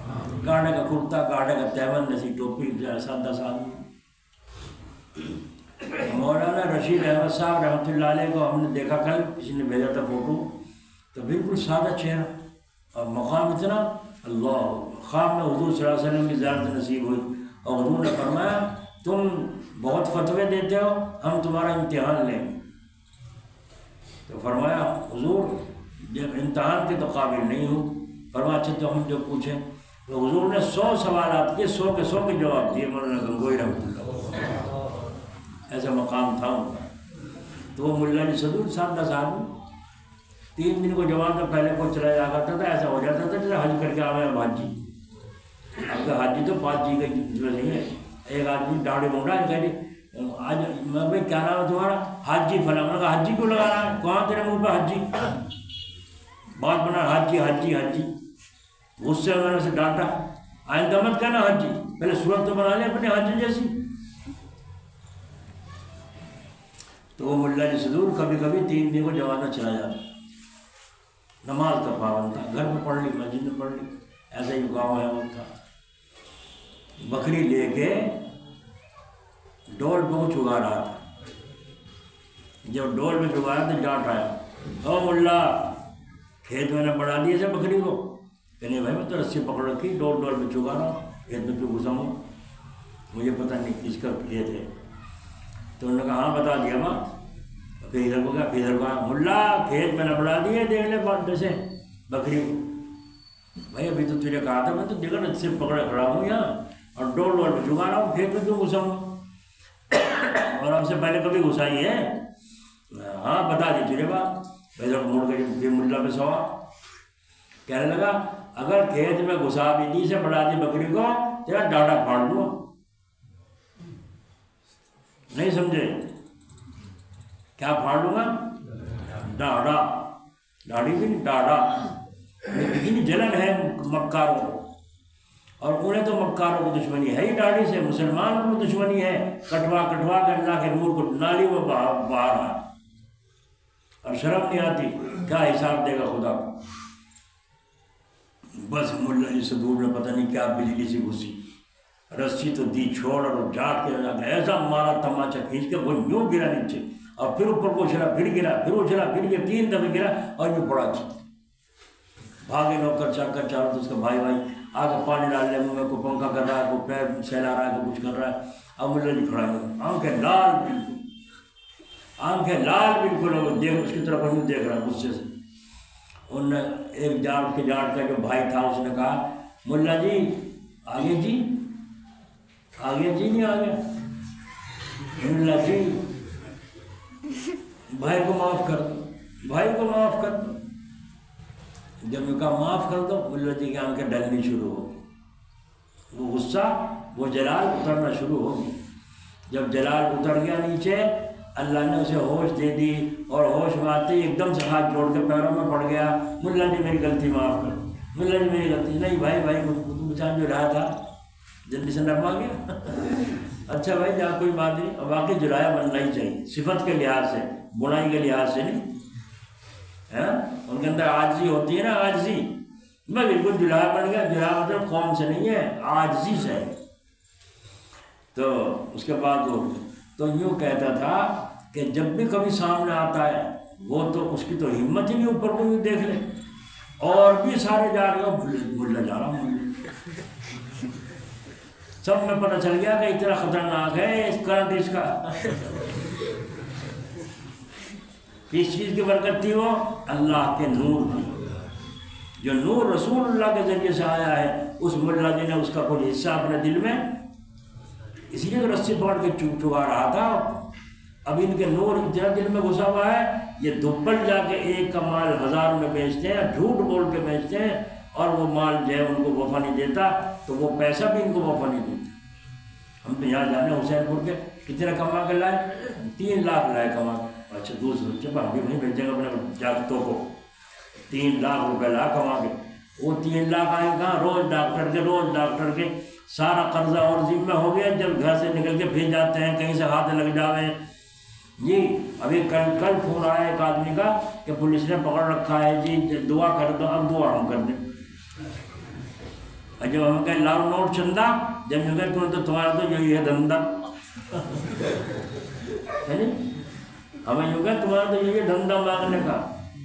گاڑے کا کرتا، گاڑے کا تیمن، نسی ٹوپی، سادہ سادہ. مولانا رشید احمد صاحب رحمۃ اللہ علیہ کو ہم نے دیکھا، کل کسی نے بھیجا تھا فوٹو، تو بالکل سادہ چہرہ اور مقام اتنا، اللہ. خواب میں حضور صلی اللہ علیہ وسلم کی زیارت نصیب ہوئی اور حضور نے فرمایا تم بہت فتوے دیتے ہو، ہم تمہارا امتحان لیں گے. تو فرمایا حضور جب امتحان کے تو قابل نہیں ہوں. فرمایا اچھا تو ہم جو پوچھیں. تو حضور نے 100 سوالات کے 100 کے 100 کے جواب دیے مولانا گنگوئی رحمۃ اللہ. ایسا مقام تھا ان کا. تو وہ ملا جی صدور صاحب صاحب 3 دن کو جواب میں پہلے کو چلا جا کرتا تھا. ایسا ہو جاتا تھا جیسے حج کر کے آئے ہیں حاجی. اب تو حاجی تو 5 جی کا مطلب نہیں ہے. ایک آدمی داڑھی مونڈا ہے، کہہ آج میں بھائی کیا نام ہے تمہارا؟ حاجی فلاں. میں نے کہا حاجی کیوں لگا رہا ہے؟ کہاں تیرے منہ پہ حاجی؟ بات بنا حاجی حاجی حاجی. غصے میں نے اسے ڈانٹا، آئندہ مت کہنا حاجی، پہلے صورت تو بنا لے اپنے حاجی جیسی. تو وہ ملا جی صدور کبھی کبھی 3 دن کو جواب میں چلا جاتا. نماز کا پابند تھا، گھر میں پڑھ لی، مسجد میں پڑھ لی. ایسا ہی گاؤں ہے وہ تھا. بکری لے کے ڈول پہ چگا رہا تھا. جب ڈول میں چگا رہا تھا ڈانٹ آیا، او ملا کھیت میں نے بڑھا دیا سے بکری کو. کہنے بھائی میں تو رسی پکڑ رکھی، ڈول میں چگا رہا ہوں، کھیت میں کیوں گھسا ہوں، مجھے پتہ نہیں کس کا کھیت ہے. تو انہوں نے کہا ہاں بتا دیا بات. پھر ادھر کو گیا، پھر ادھر کو آیا، ملا کھیت میں نے بڑھا دیے، دیکھ لے بات جیسے بکری کو. بھائی ابھی تو تجھے کہا تھا، میں تو دیکھا رسی پکڑے کھڑا ہوں یہاں اور ڈول میں چگا رہا ہوں، کھیت میں کیوں گھسا ہوں، اور ہم سے پہلے کبھی گھسائی ہے؟ ہاں بتا دی تجھے بات. ادھر مڑ کے ملا پہ سوا کہنے لگا اگر کھیت میں گھسا بھی دی سے بڑھا دی بکری کو، تیرا ڈاڑا پھاڑ دوں. نہیں سمجھے؟ کیا پھاڑ لوں گا؟ ڈاڑا. داڑھی بھی نہیں، ڈاڑا. اتنی جلن ہے مکاروں کو، اور انہیں تو مکاروں کو دشمنی ہے ہی داڑھی سے. مسلمان کو دشمنی ہے، کٹوا کٹوا کر اللہ کے نور کو نالی میں بہا رہا، اور شرم نہیں آتی. کیا حساب دے گا خدا کو؟ بس ملا جی صدور نے پتہ نہیں کیا بجلی سے گھسی، رسی تو دی چھوڑ اور جاٹ کے ایسا مارا تماچا کھینچ کے وہ یوں گرا نیچے، اور پھر اوپر کو اچھلا، پھر گرا، پھر اچھلا، پھر گرا، 3 دفعے گرا اور یوں پڑا. بھاگے نوکر چاکر چاروں تو اس کا بھائی آگے پانی ڈال لے منہ میں، کوئی پنکھا کر رہا ہے، کوئی پیر سہلا رہا ہے، کوئی کچھ کر رہا ہے. اب ملا جی کھڑا ہے، آنکھیں لال بالکل، آنکھیں لال بالکل، وہ دیکھ اس کی طرف ہم دیکھ رہا ہے غصے سے. ان نے ایک جاٹ کا جو بھائی تھا اس نے کہا ملا جی آگے جی، آگے جی نہیں آگے. ملا جی بھائی کو معاف کر دو، بھائی کو معاف کر دو. جب میں کہا معاف کر دو، ملا جی کی آنکھیں ڈلنی شروع ہو گئی. وہ غصہ، وہ جلال اترنا شروع ہو گئی. جب جلال اتر گیا نیچے، اللہ نے اسے ہوش دے دی، اور ہوش میں آتے ہی ایک دم سے ہاتھ جوڑ کے پیروں میں پڑ گیا، ملا جی میری غلطی معاف کر. ملا جی میری غلطی نہیں بھائی بچان جو رہا تھا جلدی سے نرما گیا. اچھا بھائی جہاں کوئی بات نہیں. اور واقعی جلایا بننا ہی چاہیے، صفت کے لحاظ سے، بنائی کے لحاظ سے نہیں. ان کے اندر عاجزی ہوتی ہے نا، عاجزی. میں بالکل جلایا بن گیا. جلایا مطلب قوم سے نہیں ہے، عاجزی سے ہے. تو اس کے بعد وہ تو یوں کہتا تھا کہ جب بھی کبھی سامنے آتا ہے وہ تو اس کی تو ہمت ہی نہیں اوپر کو یوں دیکھ لے، اور بھی سارے جا رہے ہو ملا جا رہا ہوں. سب میں پتہ چل گیا کہ اتنا خطرناک ہے اس کرنٹ اس کا. کس چیز کی برکت تھی وہ؟ اللہ کے نور کی. جو نور رسول اللہ کے ذریعے سے آیا ہے اس ملا جی نے اس کا کوئی حصہ اپنے دل میں اسی لیے تو رسی پکڑ کے چگا رہا تھا. اب ان کے نور اتنا دل میں گھسا ہوا ہے، یہ دبل جا کے ایک کا مال 1000 میں بیچتے ہیں، جھوٹ بول کے بیچتے ہیں، اور وہ مال جو ہے ان کو وفا نہیں دیتا، تو وہ پیسہ بھی ان کو وفا نہیں دیتا. ہم تو یہاں جانے حسین پور کے کتنے کما کے لائے؟ 3 لاکھ لائے کما کے. اچھا دوسرے بچے ہم بھی نہیں بھیجیں گے اپنے جاگتوں کو. 3 لاکھ روپے لا کما کے. وہ 3 لاکھ آئے کہاں؟ روز ڈاکٹر کے سارا قرضہ اور ذمہ ہو گیا. جب گھر سے نکل کے پھر جاتے ہیں کہیں سے ہاتھ لگ جاویں جی. ابھی کل فون آیا ایک آدمی کا کہ پولیس نے پکڑ رکھا ہے جی، دعا کر دو. اب دعا ہم کر دیں. اور جب ہم کہیں لاؤ نوٹ چندہ، جب ہم کہیں تو تمہارا تو یہی ہے دھندا. ہمیں یوں کہ تمہارا تو یہی ہے دھندا مانگنے کا،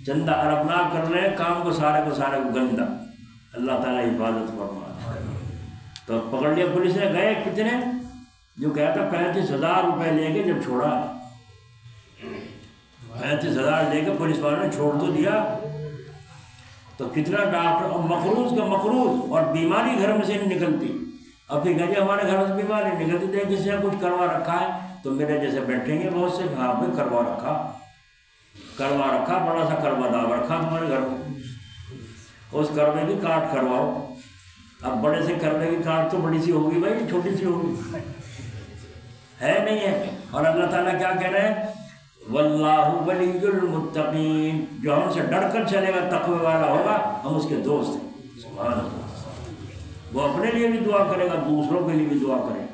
چندہ اربنا کر رہے ہیں کام کو سارے کو گندا. اللہ تعالیٰ حفاظت فرمائے. تو پکڑ لیا پولیس نے. گئے کتنے؟ جو کہا تھا 35,000 روپے لے کے جب چھوڑا، 35,000 لے کے پولیس والوں نے چھوڑ تو دیا. تو کتنا ڈاکٹر اور مقروض کا مقروض، اور بیماری گھر میں سے نہیں نکلتی. اب پھر کہتے ہمارے گھر سے بیماری نہیں نکلتی، دیکھ کسی نے کچھ کروا رکھا ہے. تو میرے جیسے بیٹھیں گے بہت سے، ہاں پہ کروا رکھا بڑا سا کروا داغ رکھا تمہارے گھر میں، اس کروے کی کاٹ کرواؤ. اب بڑے سے کروے کی کاٹ تو بڑی سی ہوگی بھائی، چھوٹی سی ہوگی ہے نہیں ہے. اور اللہ تعالیٰ کیا کہہ رہے ہیں؟ واللہ ولی المتقین. جو ہم سے ڈر کر چلے گا، تقوی والا ہوگا، ہم اس کے دوست ہیں. سبحان اللہ. وہ اپنے لیے بھی دعا کرے گا، دوسروں کے لیے بھی دعا کرے گا.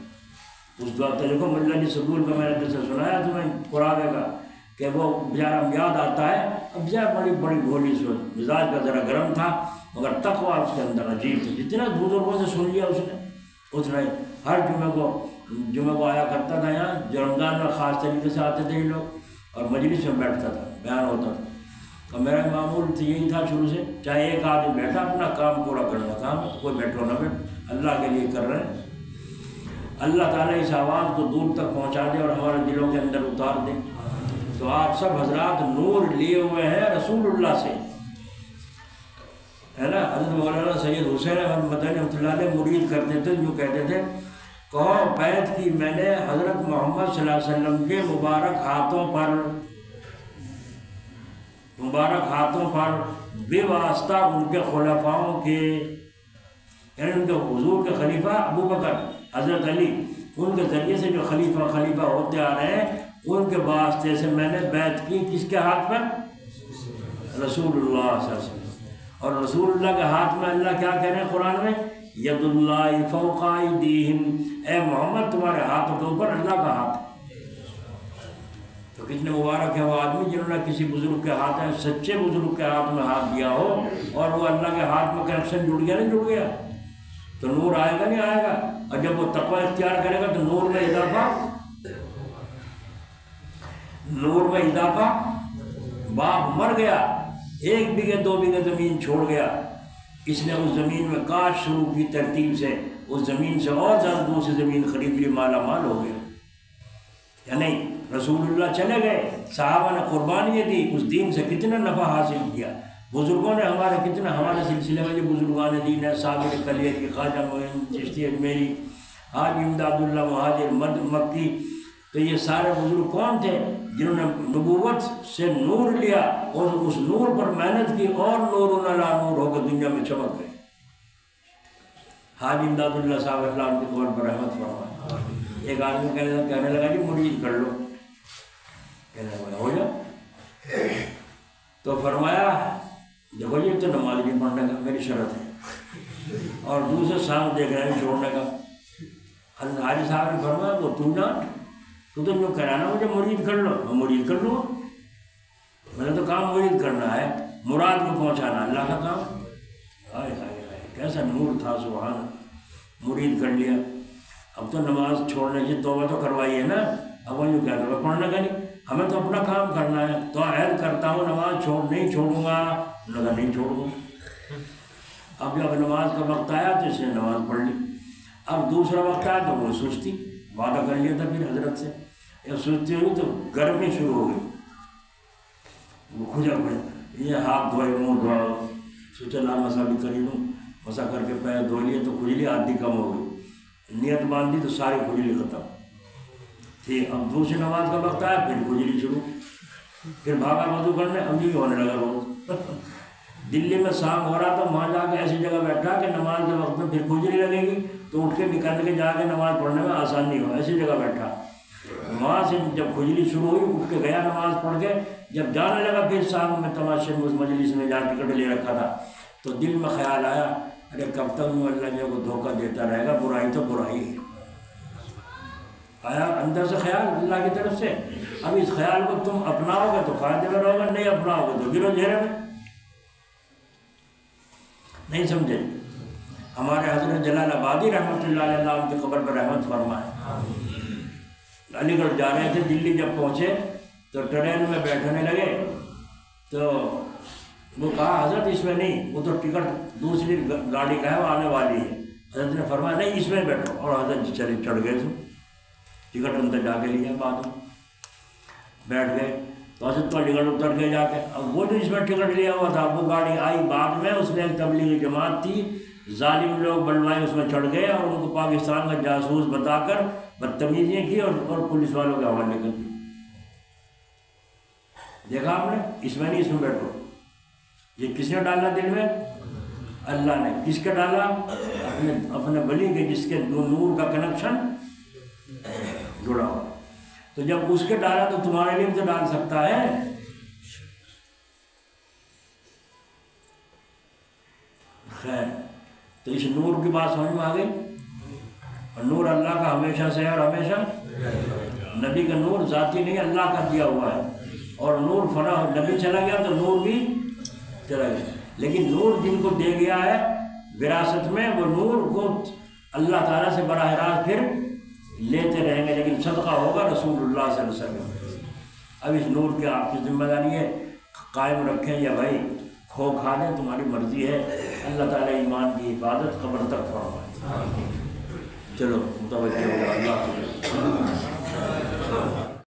اس دعا تو دیکھو ملا جی سدول کا میں نے سے سنایا تمہیں قرآن کا، کہ وہ بیچارہ یاد آتا ہے. اب بیچارہ بڑی بھولی سوچ، مزاج کا ذرا گرم تھا، مگر تقویٰ اس کے اندر عجیب تھی. جتنا بزرگوں سے سن لیا اس نے اتنا ہی. ہر جمعہ کو آیا کرتا تھا یہاں. جو رمضان میں خاص طریقے سے آتے تھے یہ لوگ، اور مجلس میں بیٹھتا تھا، بیان ہوتا تھا. اور میرا معمول یہی تھا شروع سے، چاہے ایک آدمی بیٹھا اپنا کام پورا کرنا تھا، کوئی بیٹھو نہ بیٹھ، اللہ کے لیے کر رہے ہیں. اللہ تعالیٰ اس آواز کو دور تک پہنچا دے اور ہمارے دلوں کے اندر اتار دے. تو آپ سب حضرات نور لیے ہوئے ہیں رسول اللہ سے، ہے نا. حضرت مولانا سید حسین احمد مدنی رحمۃ اللہ علیہ مرید کرتے تھے، جو کہتے تھے کہو بیعت کی میں نے حضرت محمد صلی اللہ علیہ وسلم کے مبارک ہاتھوں پر بے واسطہ ان کے خلفاؤں کے، یعنی ان کے حضور کے خلیفہ ابو بکر، حضرت علی، ان کے ذریعے سے جو خلیفہ ہوتے آ رہے ہیں، ان کے واسطے سے میں نے بیعت کی. کس کے ہاتھ پر؟ رسول اللہ صلی اللہ علیہ وسلم. اور رسول اللہ کے ہاتھ میں اللہ کیا کہہ رہے ہیں قرآن میں؟ ید اللہ فوق ایدیہم. اے محمد تمہارے ہاتھوں کے اوپر اللہ کا ہاتھ. تو کتنے مبارک ہیں وہ آدمی جنہوں نے کسی بزرگ کے ہاتھ میں، سچے بزرگ کے ہاتھ میں ہاتھ دیا ہو، اور وہ اللہ کے ہاتھ میں کنیکشن جڑ گیا، نہیں جڑ گیا تو نور آئے گا نہیں آئے گا. اور جب وہ تقوی اختیار کرے گا تو نور میں اضافہ. باپ مر گیا، 1 بیگھے 2 بیگھے زمین چھوڑ گیا، اس نے اس زمین میں کاشت شروع کی ترتیب سے، اس زمین سے اور زیادہ دوسری زمین خرید لی، مالا مال ہو گیا. یا نہیں؟ رسول اللہ چلے گئے، صحابہ نے قربانیاں دی، اس دین سے کتنا نفع حاصل کیا. بزرگوں نے ہمارے سلسلے میں جو بزرگان دین ہے، صابر کلیری، خواجہ معین چشتی اجمیری، حاجی امداد اللہ مہاجر مکی، تو یہ سارے بزرگ کون تھے؟ جنہوں نے نبوت سے نور لیا اور اس نور پر محنت کی، اور نور علی نور ہو کر دنیا میں چمک گئے. حاجی امداد اللہ صاحب اللہ ان کے قول پر رحمت فرمائے. ایک آدمی کہنے لگا جی مرید کر لو، کہنے لگا ہو جا. تو فرمایا دیکھو جی تو نماز نہیں پڑھنے کا میری شرط ہے، اور دوسرے سانگ دیکھنا نہیں چھوڑنے کا. حاجی صاحب نے فرمایا وہ تو جو کرانا مجھے مرید کر لو. میں مرید کر لوں، میں نے تو کام مرید کرنا ہے، مراد کو پہنچانا اللہ کا کام. ہائے ہائے ہائے کیسا نور تھا، سبحان. مرید کر لیا. اب تو نماز چھوڑنے کی توبہ تو کروائی ہے نا. اب وہ یوں کہتا ہے پڑھنے کا نہیں، ہمیں تو اپنا کام کرنا ہے. تو عہد کرتا ہوں نماز نہیں چھوڑوں گا. لگا نہیں چھوڑوں گا. اب جب نماز کا وقت آیا تو اس نے نماز پڑھ لی. اب دوسرا وقت آیا تو وہ سستی، وعدہ کر لیا تھا پھر حضرت سے، یہ سستی ہوئی تو گرمی شروع ہو گئی. وہ کھجا پڑے، یہ ہاتھ دھوئے منہ دھوئے، سوچا لا مسا بھی کری لوں. مسا کر کے پیر دھو لیے تو کھجلی آدھی کم ہو گئی، نیت باندھی تو ساری کھجلی ختم تھی۔ اب دوسری نماز کا وقت آیا، پھر کھجلی شروع، پھر بھاگا وضو کرنے، اب بھی ہونے لگا روز۔ دلی میں شام ہو رہا تو وہاں جا کے ایسی جگہ بیٹھا کہ نماز کے وقت میں پھر کھجلی لگے گی تو اٹھ کے نکل کے جا کے نماز پڑھنے میں آسانی ہو، ایسی جگہ بیٹھا۔ وہاں سے جب کھجلی شروع ہوئی اٹھ کے گیا نماز پڑھ کے، جب جانے لگا پھر شام میں تماشے میں اس مجلس میں جہاں ٹکٹ لے رکھا تھا تو دل میں خیال آیا، ارے کب تک اللہ جو کو دھوکہ دیتا رہے گا، برائی تو برائی ہے۔ آیا اندر سے خیال اللہ کی طرف سے۔ اب اس خیال کو تم اپناؤ گے تو فائدے میں رہو گے، نہیں اپناؤ گے تو گرو جھیرے میں۔ نہیں سمجھے؟ ہمارے حضرت جلال آبادی رحمۃ اللہ علیہ ان کی قبر پر رحمت فرمائے، علی گڑھ جا رہے تھے، دلی جب پہنچے تو ٹرین میں بیٹھنے لگے تو وہ کہا حضرت اس میں نہیں، وہ تو ٹکٹ دوسری گاڑی کا ہے وہ آنے والی ہے۔ حضرت نے فرمایا نہیں اس میں بیٹھو، اور حضرت چلے چڑھ گئے، ٹکٹ اندر جا کے لیا، بعد میں بیٹھ گئے تو حضرت تو علی گڑھ اتر کے جا کے، اب وہ جو اس میں ٹکٹ لیا ہوا تھا وہ گاڑی آئی بعد میں، اس میں ایک تبلیغی جماعت تھی، ظالم لوگ بلوائے اس میں چڑھ گئے اور ان کو پاکستان کا جاسوس بتا کر بدتمیزیاں کی اور پولیس والوں کے حوالے کر دی۔ دیکھا آپ نے؟ اس میں نہیں، اس میں بیٹھو۔ یہ کس نے ڈالا دل میں؟ اللہ نے۔ کس کا ڈالا؟ اپنے ولی کے، جس کے نور کا کنیکشن جڑا ہوا۔ تو جب اس کے ڈالا تو تمہارے لیے بھی تو ڈال سکتا ہے۔ خیر، تو اس نور کی بات سمجھ میں آ گئی؟ اور نور اللہ کا ہمیشہ سے ہے اور ہمیشہ، نبی کا نور ذاتی نہیں، اللہ کا دیا ہوا ہے، اور نور فنا، نبی چلا گیا تو نور بھی چلا گیا، لیکن نور جن کو دے گیا ہے وراثت میں، وہ نور کو اللہ تعالیٰ سے براہ راست پھر لیتے رہیں گے، لیکن صدقہ ہوگا رسول اللہ صلی اللہ علیہ وسلم۔ اب اس نور کی آپ کی ذمہ داری ہے، قائم رکھیں یا بھائی کھو کھا لیں، تمہاری مرضی ہے۔ اللہ تعالیٰ ایمان کی حفاظت قبر تک فرمائے۔ چلو متوجہ ہو جاؤ، اللہ حافظ۔